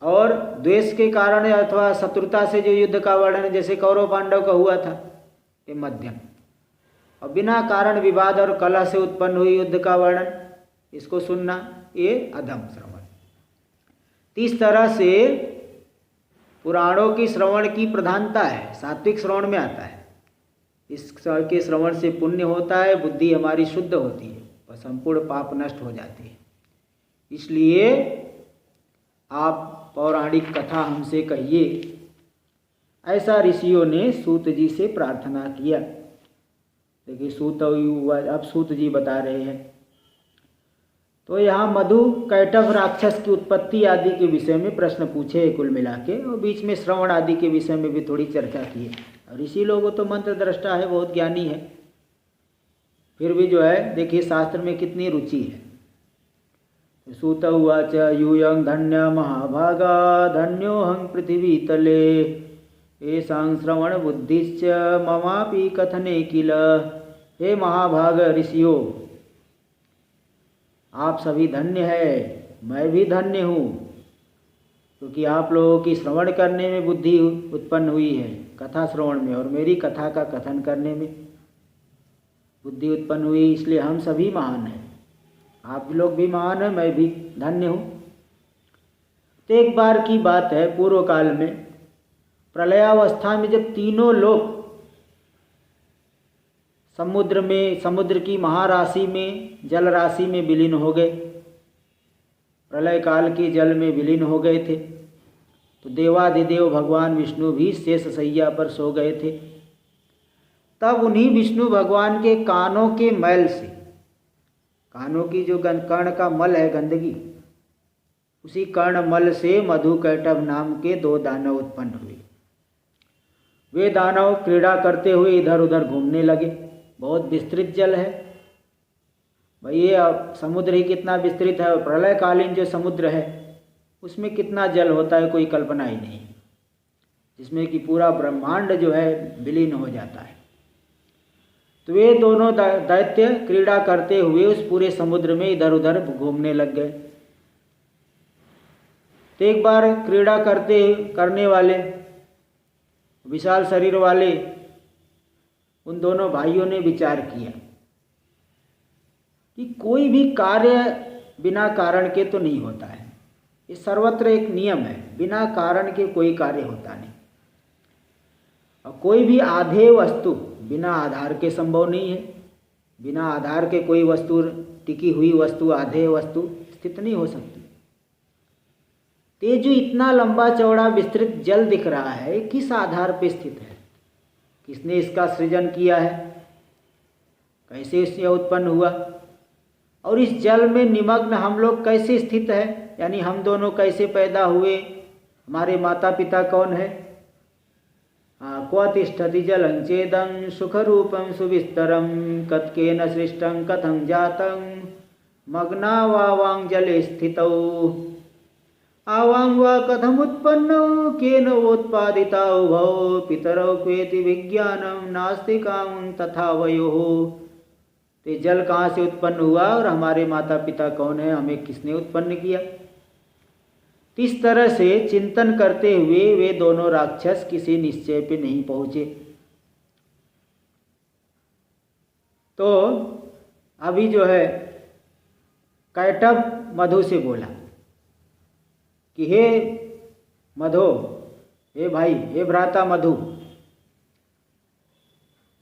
और द्वेष के कारण अथवा शत्रुता से जो युद्ध का वर्णन, जैसे कौरव पांडव का हुआ था, ये मध्यम। और बिना कारण विवाद और कलह से उत्पन्न हुई युद्ध का वर्णन, इसको सुनना, ये अधम श्रवण। इस तरह से पुराणों की श्रवण की प्रधानता है, सात्विक श्रवण में आता है। इस के श्रवण से पुण्य होता है, बुद्धि हमारी शुद्ध होती है और संपूर्ण पाप नष्ट हो जाते हैं। इसलिए आप पौराणिक कथा हमसे कहिए, ऐसा ऋषियों ने सूत जी से प्रार्थना किया। देखिए अब सूत जी बता रहे हैं। तो यहाँ मधु कैटभ राक्षस की उत्पत्ति आदि के विषय में प्रश्न पूछे कुल मिला के, और बीच में श्रवण आदि के विषय में भी थोड़ी चर्चा की है। ऋषि लोगों तो मंत्र दृष्टा है, बहुत ज्ञानी है, फिर भी जो है देखिए शास्त्र में कितनी रुचि है। सूत उवाच यूयं धन्य महाभागा धन्योऽहं पृथिवीतले येषां श्रवण बुद्धिश्च ममापि कथने किल। हे महाभाग ऋषियों, आप सभी धन्य है, मैं भी धन्य हूँ, क्योंकि आप लोगों की श्रवण करने में बुद्धि उत्पन्न हुई है, कथा श्रवण में, और मेरी कथा का कथन करने में बुद्धि उत्पन्न हुई, इसलिए हम सभी महान हैं। आप लोग भी महान हैं, मैं भी धन्य हूँ। तो एक बार की बात है, पूर्व काल में प्रलयावस्था में जब तीनों लोग समुद्र की महाराशि में, जल राशि में विलीन हो गए, प्रलय काल के जल में विलीन हो गए थे, तो देवाधिदेव भगवान विष्णु भी शेष शैया पर सो गए थे। तब उन्हीं विष्णु भगवान के कानों के मैल से, कानों की जो कर्ण का मल है, गंदगी, उसी कर्ण मल से मधुकैटभ नाम के 2 दानव उत्पन्न हुए। वे दानव क्रीड़ा करते हुए इधर उधर घूमने लगे। बहुत विस्तृत जल है भाई, ये समुद्र ही कितना विस्तृत है, और प्रलयकालीन जो समुद्र है उसमें कितना जल होता है कोई कल्पना ही नहीं, जिसमें कि पूरा ब्रह्मांड जो है विलीन हो जाता है। तो वे दोनों दैत्य क्रीड़ा करते हुए उस पूरे समुद्र में इधर उधर घूमने लग गए। तो एक बार क्रीड़ा करने वाले विशाल शरीर वाले उन दोनों भाइयों ने विचार किया कि कोई भी कार्य बिना कारण के तो नहीं होता है। ये सर्वत्र एक नियम है, बिना कारण के कोई कार्य होता नहीं, और कोई भी आधेय वस्तु बिना आधार के संभव नहीं है। बिना आधार के कोई वस्तु, टिकी हुई वस्तु, आधेय वस्तु स्थित नहीं हो सकती। तो जो इतना लंबा चौड़ा विस्तृत जल दिख रहा है, किस आधार पे स्थित है? किसने इसका सृजन किया है? कैसे इससे उत्पन्न हुआ? और इस जल में निमग्न हम लोग कैसे स्थित है, यानी हम दोनों कैसे पैदा हुए? हमारे माता पिता कौन है? क्व तिष्ठति जलं चेदं सुखरूपं सुविस्तरं कत्केन सृष्टं कथं जातं मग्ना वावां जले स्थितौ आवां वा कथमुत्पन्नौ केन वोत्पादिता उभौ पितरौ क्वेति विज्ञानं नास्तिकां तथा वयोः। तो जल कहाँ से उत्पन्न हुआ और हमारे माता पिता कौन है, हमें किसने उत्पन्न किया? इस तरह से चिंतन करते हुए वे दोनों राक्षस किसी निश्चय पे नहीं पहुंचे। तो अभी जो है कैटभ मधु से बोला कि हे मधु, हे भाई, हे भ्राता मधु,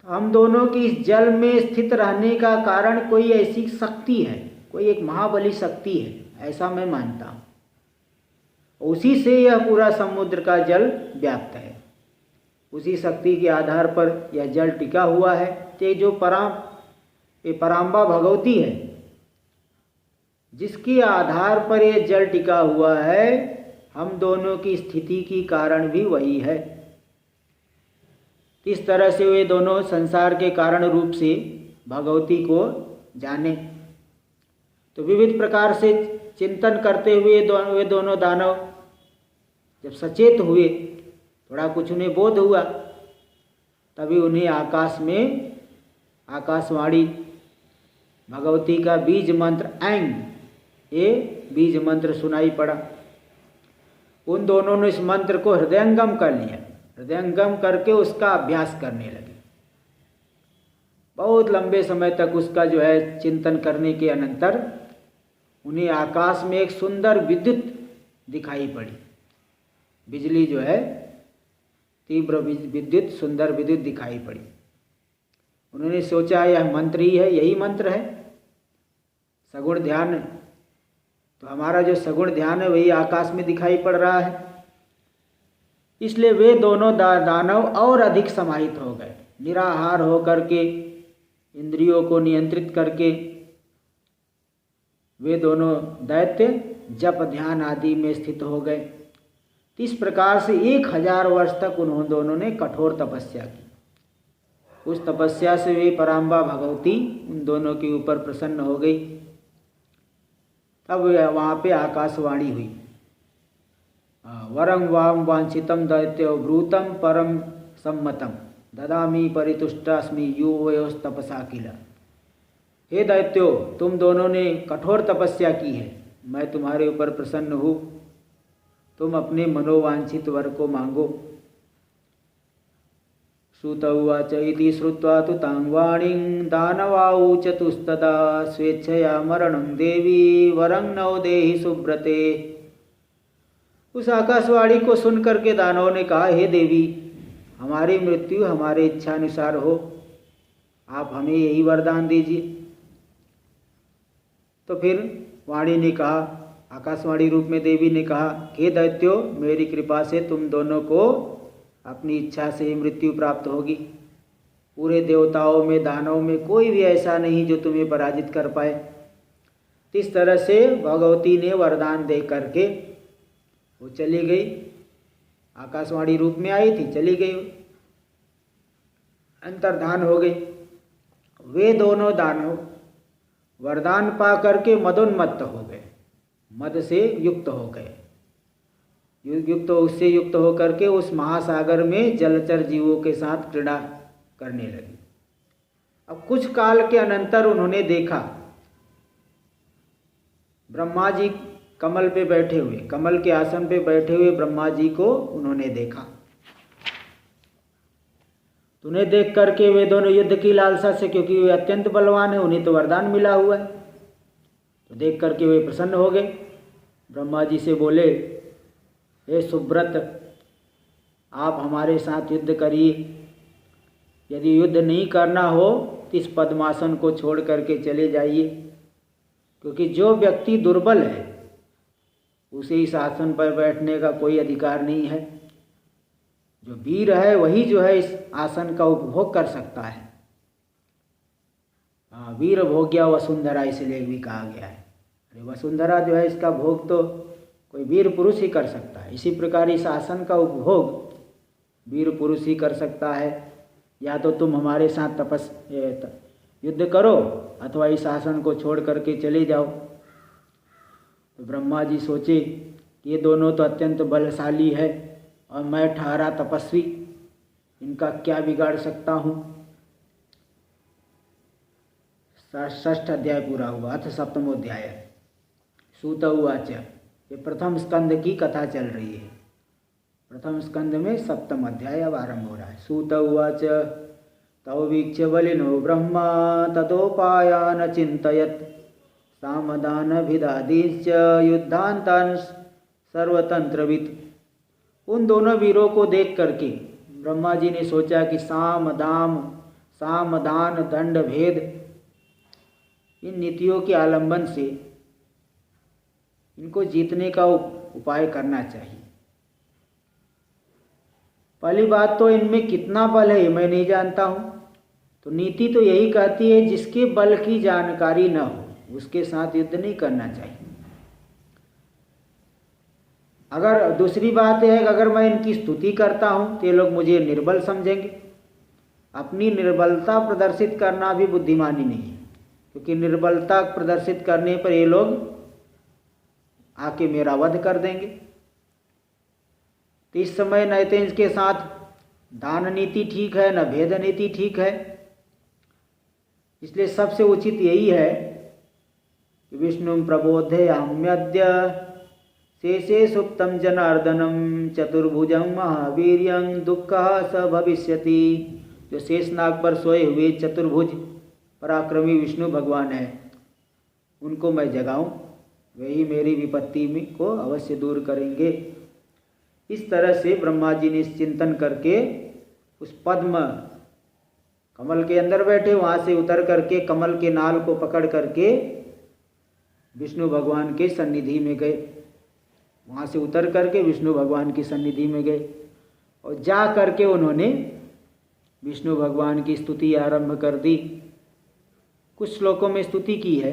हम दोनों की इस जल में स्थित रहने का कारण कोई ऐसी शक्ति है, कोई एक महाबली शक्ति है, ऐसा मैं मानता हूँ। उसी से यह पूरा समुद्र का जल व्याप्त है, उसी शक्ति के आधार पर यह जल टिका हुआ है। ते जो पराम्बा भगवती है, जिसके आधार पर यह जल टिका हुआ है, हम दोनों की स्थिति की कारण भी वही है। इस तरह से वे दोनों संसार के कारण रूप से भगवती को जाने। तो विविध प्रकार से चिंतन करते हुए वे दोनों दानव जब सचेत हुए, थोड़ा कुछ उन्हें बोध हुआ, तभी उन्हें आकाश में आकाशवाणी भगवती का बीज मंत्र ऐं, ये बीज मंत्र सुनाई पड़ा। उन दोनों ने इस मंत्र को हृदयंगम कर लिया, हृदयंगम करके उसका अभ्यास करने लगे। बहुत लंबे समय तक उसका जो है चिंतन करने के अनंतर उन्हें आकाश में एक सुंदर विद्युत दिखाई पड़ी। बिजली जो है, तीव्र विद्युत, सुंदर विद्युत दिखाई पड़ी। उन्होंने सोचा यह मंत्र ही है, यही मंत्र है, सगुण ध्यान। तो हमारा जो सगुण ध्यान है वही आकाश में दिखाई पड़ रहा है। इसलिए वे दोनों दानव और अधिक समाहित हो गए, निराहार होकर के, इंद्रियों को नियंत्रित करके वे दोनों दैत्य जप ध्यान आदि में स्थित हो गए। इस प्रकार से 1000 वर्ष तक उन्होंने दोनों ने कठोर तपस्या की। उस तपस्या से वे पराम्बा भगवती उन दोनों के ऊपर प्रसन्न हो गई। तब वहाँ पे आकाशवाणी हुई, वरं वाम वांछितम दैत्यो ब्रूतम परम सम्मतम ददामी परितुष्टास्मि युवयोस् तपसा किल। हे दैत्यो, तुम दोनों ने कठोर तपस्या की है, मैं तुम्हारे ऊपर प्रसन्न हूँ, तुम अपने मनोवांछित वर को मांगो। श्रुत उवाच इति श्रुत्वा तु तां वाणीं दानवाऊचतुस्तदा स्वेच्छया मरणं देवी वरं नौ देहि सुब्रते। उस आकाशवाणी को सुन करके दानवों ने कहा, हे देवी, हमारी मृत्यु हमारे इच्छानुसार हो, आप हमें यही वरदान दीजिए। तो फिर वाणी ने कहा, आकाशवाणी रूप में देवी ने कहा, हे दैत्यो, मेरी कृपा से तुम दोनों को अपनी इच्छा से ही मृत्यु प्राप्त होगी। पूरे देवताओं में, दानवों में कोई भी ऐसा नहीं जो तुम्हें पराजित कर पाए। इस तरह से भगवती ने वरदान दे करके वो चली गई। आकाशवाणी रूप में आई थी, चली गई, अंतर्धान हो गई। वे दोनों दानव वरदान पा करके मदोन्मत्त हो गए, मद से युक्त हो गए। उससे युक्त होकर के उस महासागर में जलचर जीवों के साथ क्रीड़ा करने लगी। अब कुछ काल के अनंतर उन्होंने देखा ब्रह्मा जी कमल पे बैठे हुए, कमल के आसन पे बैठे हुए ब्रह्मा जी को उन्होंने देखा। उन्हें देख करके वे दोनों युद्ध की लालसा से, क्योंकि वे अत्यंत बलवान है, उन्हें तो वरदान मिला हुआ है, तो देख करके वे प्रसन्न हो गए। ब्रह्मा जी से बोले, हे सुब्रत, आप हमारे साथ युद्ध करिए। यदि युद्ध नहीं करना हो तो इस पद्मासन को छोड़ करके चले जाइए, क्योंकि जो व्यक्ति दुर्बल है उसे इस आसन पर बैठने का कोई अधिकार नहीं है। जो वीर है वही जो है इस आसन का उपभोग कर सकता है। वीर भोग्या वसुंधरा इसलिए भी कहा गया है। अरे वसुंधरा जो है इसका भोग तो कोई वीर पुरुष ही कर सकता है। इसी प्रकार इस आसन का उपभोग वीर पुरुष ही कर सकता है। या तो तुम हमारे साथ युद्ध करो अथवा इस आसन को छोड़ करके चले जाओ। तो ब्रह्मा जी सोचे कि ये दोनों तो अत्यंत बलशाली है और मैं ठहरा तपस्वी, इनका क्या बिगाड़ सकता हूँ। 6ठ अध्याय पूरा हुआ। अथ 7वां अध्याय। सूत उवाच, ये प्रथम स्कंद की कथा चल रही है। प्रथम स्कंद में 7वां अध्याय अब आरंभ हो रहा है। सूत उवाच, तौ वीक्ष्य बलिनो ब्रह्मा ततोपायान चिन्तयत् सामदानभिदादिश्च युद्धान्तान् सर्वतंत्रवित्। उन दोनों वीरों को देख करके ब्रह्मा जी ने सोचा कि साम दान दंड भेद इन नीतियों के आलंबन से इनको जीतने का उपाय करना चाहिए। पहली बात तो इनमें कितना बल है मैं नहीं जानता हूँ, तो नीति तो यही कहती है जिसके बल की जानकारी न हो उसके साथ युद्ध नहीं करना चाहिए। अगर दूसरी बात है कि अगर मैं इनकी स्तुति करता हूँ तो ये लोग मुझे निर्बल समझेंगे। अपनी निर्बलता प्रदर्शित करना भी बुद्धिमानी नहीं है, क्योंकि निर्बलता प्रदर्शित करने पर ये लोग आके मेरा वध कर देंगे। तो इस समय न तो इनके साथ दान नीति ठीक है न भेद नीति ठीक है। इसलिए सबसे उचित यही है कि विष्णु प्रबोधयाम्यद्य शेषे सुप्तम जनार्दनम चतुर्भुजं महावीर्यं दुःखः स भविष्यति। जो शेषनाग पर सोए हुए चतुर्भुज पराक्रमी विष्णु भगवान है उनको मैं जगाऊं, वही मेरी विपत्ति में को अवश्य दूर करेंगे। इस तरह से ब्रह्मा जी ने चिंतन करके उस पद्म कमल के अंदर बैठे वहाँ से उतर करके कमल के नाल को पकड़ करके विष्णु भगवान के सन्निधि में गए। वहाँ से उतर करके विष्णु भगवान की सन्निधि में गए और जा करके उन्होंने विष्णु भगवान की स्तुति आरंभ कर दी। कुछ श्लोकों में स्तुति की है,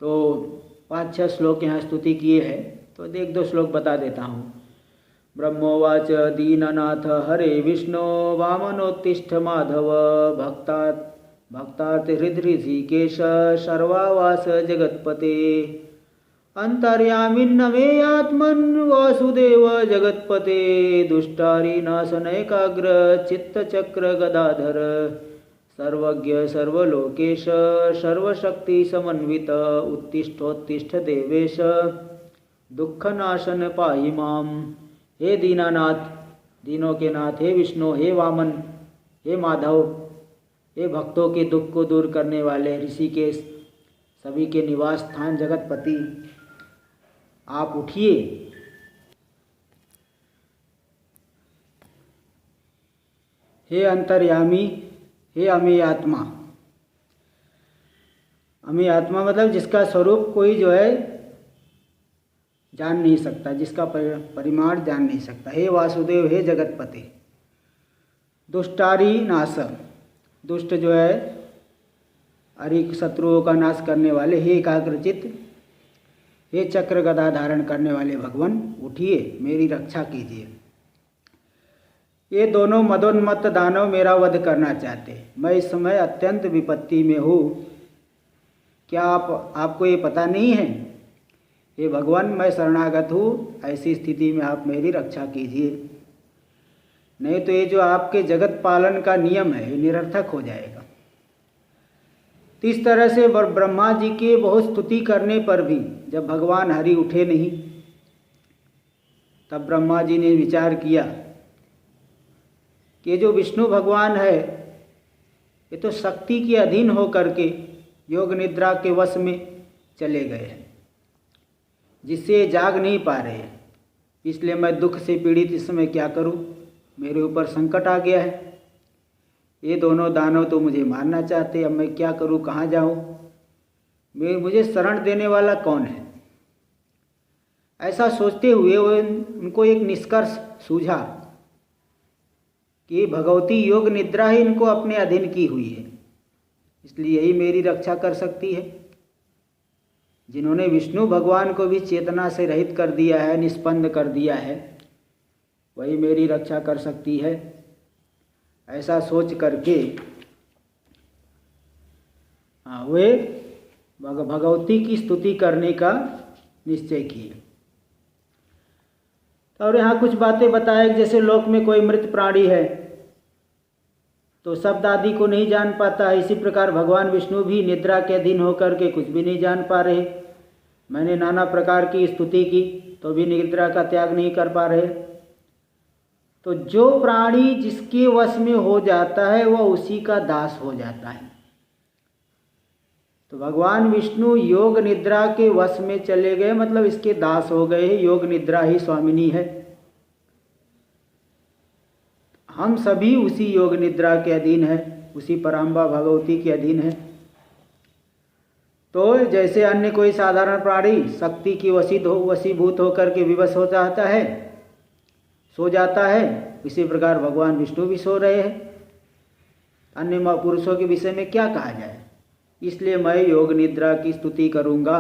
तो 5-6 श्लोक यहाँ स्तुति किए हैं, तो 1-2 श्लोक बता देता हूँ। ब्रह्मोवाच दीननाथ हरे विष्णो वामनोत्तिष्ठ माधव भक्तात् हृदृषिकेश सर्वावास जगत्पते अंतर्यामिन्न मे आत्मन् वासुदेव जगत्पते दुष्टारिनाशनैकाग्र चित्तचक्र गदाधर सर्वज्ञ सर्वलोकेश सर्वशक्ति समन्वित उत्तिष्ठोत्तिष्ठ देवेश दुःखनाशन पाहि माम। हे दीनानाथ, दीनों के नाथ, हे विष्णु, हे वामन, हे माधव, हे भक्तों के दुख को दूर करने वाले ऋषिकेश, सभी के निवास स्थान जगतपति, आप उठिए। हे अंतर्यामी, हे अमेय आत्मा। अमेय आत्मा मतलब जिसका स्वरूप कोई जो है जान नहीं सकता, जिसका परिमाण जान नहीं सकता। हे वासुदेव, हे जगतपति। दुष्टारी नाश, दुष्ट जो है अरिक शत्रुओं का नाश करने वाले, हे एकाग्रचित, हे चक्र गदा धारण करने वाले भगवान, उठिए, मेरी रक्षा कीजिए। ये दोनों मदोन्मत्त दानव मेरा वध करना चाहते। मैं इस समय अत्यंत विपत्ति में हूँ। क्या आपको ये पता नहीं है? हे भगवान, मैं शरणागत हूँ, ऐसी स्थिति में आप मेरी रक्षा कीजिए, नहीं तो ये जो आपके जगत पालन का नियम है ये निरर्थक हो जाएगा। तो इस तरह से ब्रह्मा जी के बहुत स्तुति करने पर भी जब भगवान हरि उठे नहीं, तब ब्रह्मा जी ने विचार किया कि जो विष्णु भगवान है ये तो शक्ति के अधीन होकर के योग निद्रा के वश में चले गए हैं, जिससे जाग नहीं पा रहे हैं। इसलिए मैं दुख से पीड़ित इस समय क्या करूं? मेरे ऊपर संकट आ गया है। ये दोनों दानव तो मुझे मारना चाहते, अब मैं क्या करूं, कहाँ जाऊं? मुझे शरण देने वाला कौन है? ऐसा सोचते हुए उनको एक निष्कर्ष सूझा कि भगवती योग निद्रा ही इनको अपने अधीन की हुई है, इसलिए यही मेरी रक्षा कर सकती है। जिन्होंने विष्णु भगवान को भी चेतना से रहित कर दिया है, निष्पन्न कर दिया है, वही मेरी रक्षा कर सकती है। ऐसा सोच करके वे भगवती की स्तुति करने का निश्चय किए। और यहाँ कुछ बातें बताए, जैसे लोक में कोई मृत प्राणी है तो शब्द आदि को नहीं जान पाता है, इसी प्रकार भगवान विष्णु भी निद्रा के अधीन होकर के कुछ भी नहीं जान पा रहे। मैंने नाना प्रकार की स्तुति की तो भी निद्रा का त्याग नहीं कर पा रहे। तो जो प्राणी जिसके वश में हो जाता है वह उसी का दास हो जाता है। तो भगवान विष्णु योग निद्रा के वश में चले गए, मतलब इसके दास हो गए। योग निद्रा ही स्वामिनी है। हम सभी उसी योग निद्रा के अधीन है, उसी पराम्बा भगवती के अधीन है। तो जैसे अन्य कोई साधारण प्राणी शक्ति की वशीभूत होकर के विवश हो जाता है, सो जाता है, इसी प्रकार भगवान विष्णु भी सो रहे हैं। अन्य पुरुषों के विषय में क्या कहा जाए? इसलिए मैं योग निद्रा की स्तुति करूँगा।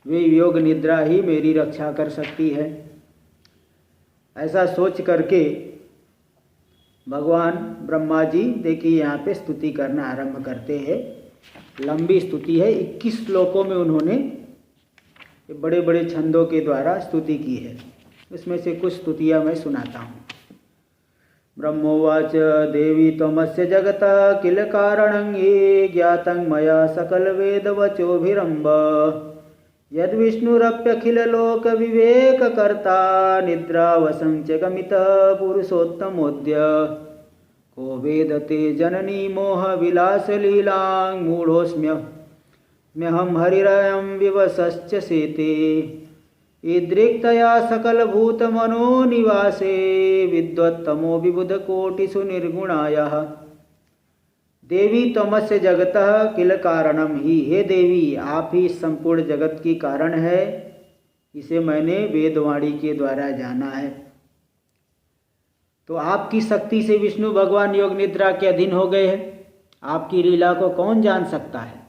वे योग निद्रा ही मेरी रक्षा कर सकती है। ऐसा सोच करके भगवान ब्रह्मा जी देखिए यहाँ पे स्तुति करना आरंभ करते हैं। लंबी स्तुति है, 21 श्लोकों में उन्होंने बड़े बड़े छंदों के द्वारा स्तुति की है। उसमें से कुछ स्तुतियाँ मैं सुनाता हूँ। ब्रह्मोवाच देवी त्वमस्य जगत किल कारणं ये ज्ञातं मया सकल वेदवचोभिरम्ब यद्विष्णुरप्यखिल लोक विवेक कर्ता निद्रावसं च गमित पुरुषोत्तमोद्य को वेदते जननी मोह विलास लीलां मूढ़ोऽस्म्यहं हरिरयं विवशश्च सेते ईदृक्तया सकलभूत मनोनिवासे विद्वत्तमो विबुधकोटिषु निर्गुणायः। देवी त्वमस्य जगतः किल कारणम ही। हे देवी, आप ही संपूर्ण जगत की कारण है, इसे मैंने वेदवाणी के द्वारा जाना है। तो आपकी शक्ति से विष्णु भगवान योग निद्रा के अधीन हो गए हैं। आपकी लीला को कौन जान सकता है?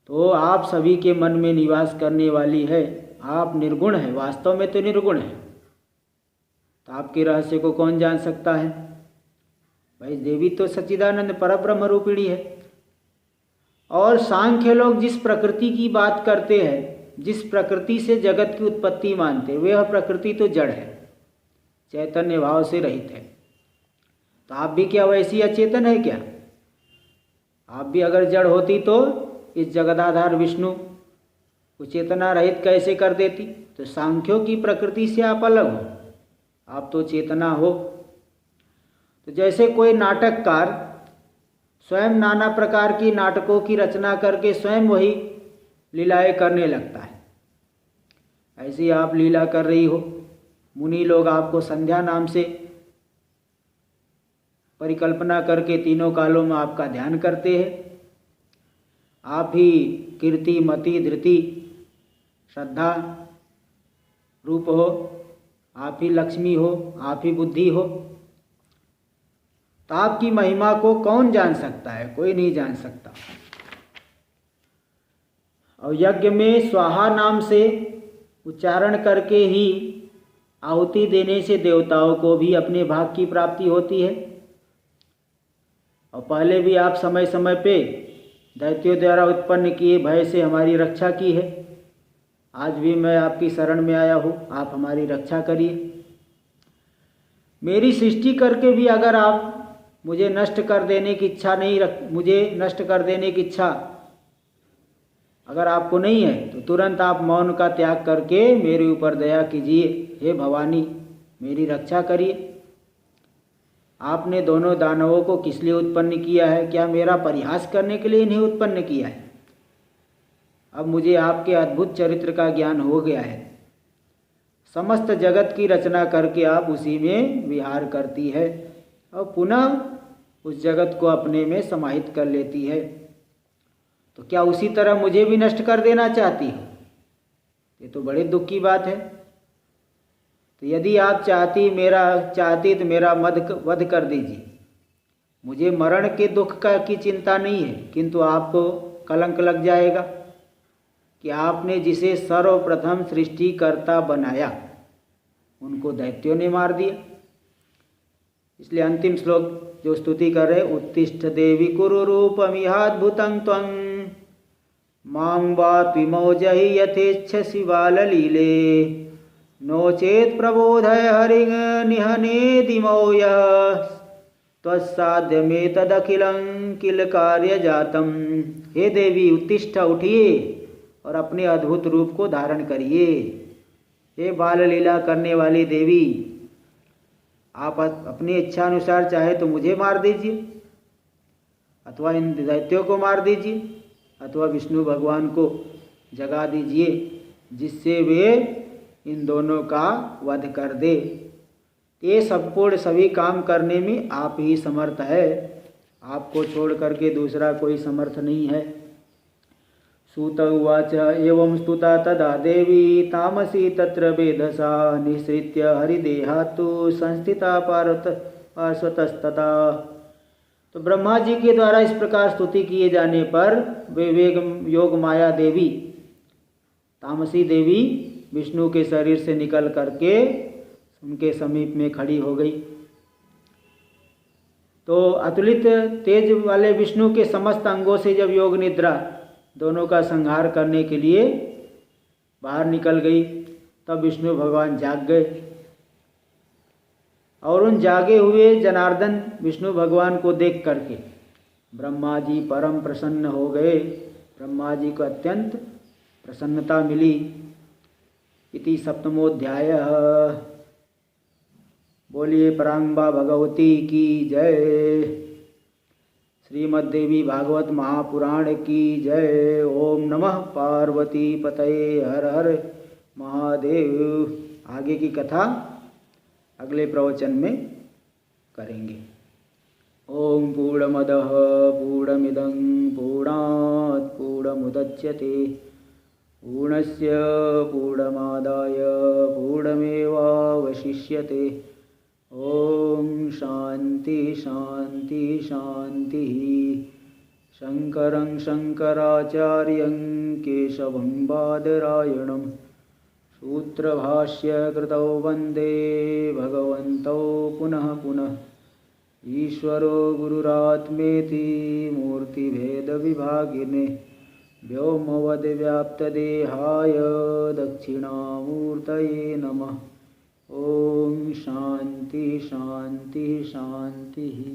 तो आप सभी के मन में निवास करने वाली है। आप निर्गुण है, वास्तव में तो निर्गुण है, तो आपके रहस्य को कौन जान सकता है? भाई देवी तो सच्चिदानंद परब्रह्म रूपिणी है। और सांख्य लोग जिस प्रकृति की बात करते हैं, जिस प्रकृति से जगत की उत्पत्ति मानते, वह प्रकृति तो जड़ है, चैतन्य भाव से रहित है। तो आप भी क्या वैसी अचेतन है क्या? आप भी अगर जड़ होती तो इस जगदाधार विष्णु को चेतना रहित कैसे कर देती? तो सांख्यों की प्रकृति से आप अलग हो, आप तो चेतना हो। तो जैसे कोई नाटककार स्वयं नाना प्रकार की नाटकों की रचना करके स्वयं वही लीलाएं करने लगता है, ऐसी आप लीला कर रही हो। मुनि लोग आपको संध्या नाम से परिकल्पना करके तीनों कालों में आपका ध्यान करते हैं। आप ही कीर्ति, मति, धृति, श्रद्धा रूप हो, आप ही लक्ष्मी हो, आप ही बुद्धि हो। तो आपकी महिमा को कौन जान सकता है? कोई नहीं जान सकता। और यज्ञ में स्वाहा नाम से उच्चारण करके ही आहुति देने से देवताओं को भी अपने भाग की प्राप्ति होती है। और पहले भी आप समय समय पे दैत्यों द्वारा उत्पन्न किए भय से हमारी रक्षा की है। आज भी मैं आपकी शरण में आया हूँ, आप हमारी रक्षा करिए। मेरी सृष्टि करके भी अगर आप मुझे नष्ट कर देने की इच्छा मुझे नष्ट कर देने की इच्छा अगर आपको नहीं है, तो तुरंत आप मौन का त्याग करके मेरे ऊपर दया कीजिए। हे भवानी, मेरी रक्षा करिए। आपने दोनों दानवों को किस लिए उत्पन्न किया है? क्या मेरा परिहास करने के लिए इन्हें उत्पन्न किया है? अब मुझे आपके अद्भुत चरित्र का ज्ञान हो गया है। समस्त जगत की रचना करके आप उसी में विहार करती है और पुनः उस जगत को अपने में समाहित कर लेती है। तो क्या उसी तरह मुझे भी नष्ट कर देना चाहती हो? ये तो बड़े दुख की बात है। तो यदि आप चाहती तो मेरा वध कर दीजिए। मुझे मरण के दुख की चिंता नहीं है, किंतु आपको कलंक लग जाएगा कि आपने जिसे सर्वप्रथम सृष्टिकर्ता बनाया उनको दैत्यों ने मार दिया। इसलिए अंतिम श्लोक जो स्तुति कर रहे, उत्तिष्ठ देवी कुरु रूपमिहाद्भुतं त्वं मां वा त्विमौजहि यथेच्छसि बाललीले नो चेत प्रबोधय हरिं निहनेदिमो यः त्वत्साध्यमेतदखिलं किल कार्य जातम। हे देवी, उत्तिष्ठ, उठिए और अपने अद्भुत रूप को धारण करिए। हे बाल लीला करने वाली देवी, आप अपनी इच्छा अनुसार चाहे तो मुझे मार दीजिए, अथवा इन दैत्यों को मार दीजिए, अथवा विष्णु भगवान को जगा दीजिए, जिससे वे इन दोनों का वध कर दे। ये संपूर्ण सभी काम करने में आप ही समर्थ है, आपको छोड़ करके दूसरा कोई समर्थ नहीं है। सूत उवाच एवं स्तुता तदा देवी तामसी तत्र वेधसा निःसृत्य हरिदेहातु संस्थिता पार्श्वतस्तता। तो ब्रह्मा जी के द्वारा इस प्रकार स्तुति किए जाने पर वे योग माया देवी, तामसी देवी विष्णु के शरीर से निकल करके उनके समीप में खड़ी हो गई। तो अतुलित तेज वाले विष्णु के समस्त अंगों से जब योग निद्रा दोनों का संहार करने के लिए बाहर निकल गई, तब विष्णु भगवान जाग गए और उन जागे हुए जनार्दन विष्णु भगवान को देख करके ब्रह्मा जी परम प्रसन्न हो गए। ब्रह्मा जी को अत्यंत प्रसन्नता मिली। इति सप्तमोध्याय। बोलिए परांबा भगवती की जय। श्रीमद्देवी भागवत महापुराण की जय। ओम नमः पार्वती पतये हर हर महादेव। आगे की कथा अगले प्रवचन में करेंगे। ओम पूर्णमदः पूर्णमिदं पूर्णात् पूर्णमुदच्यते पूर्णस्य पूर्णमादाय पूर्णमेवावशिष्यते। ओम शांति शांति शांति। शंकरं शंकराचार्यं केशवं बादरायणं सूत्रभाष्यकृतौ वन्दे भगवन्तौ पुनः पुनः। ईश्वरो गुरुरात्मेति मूर्तिभेदविभागिने व्योमवद्व्याप्तदेहाय दक्षिणामूर्तये नमः। ओम शांति शांति शांति।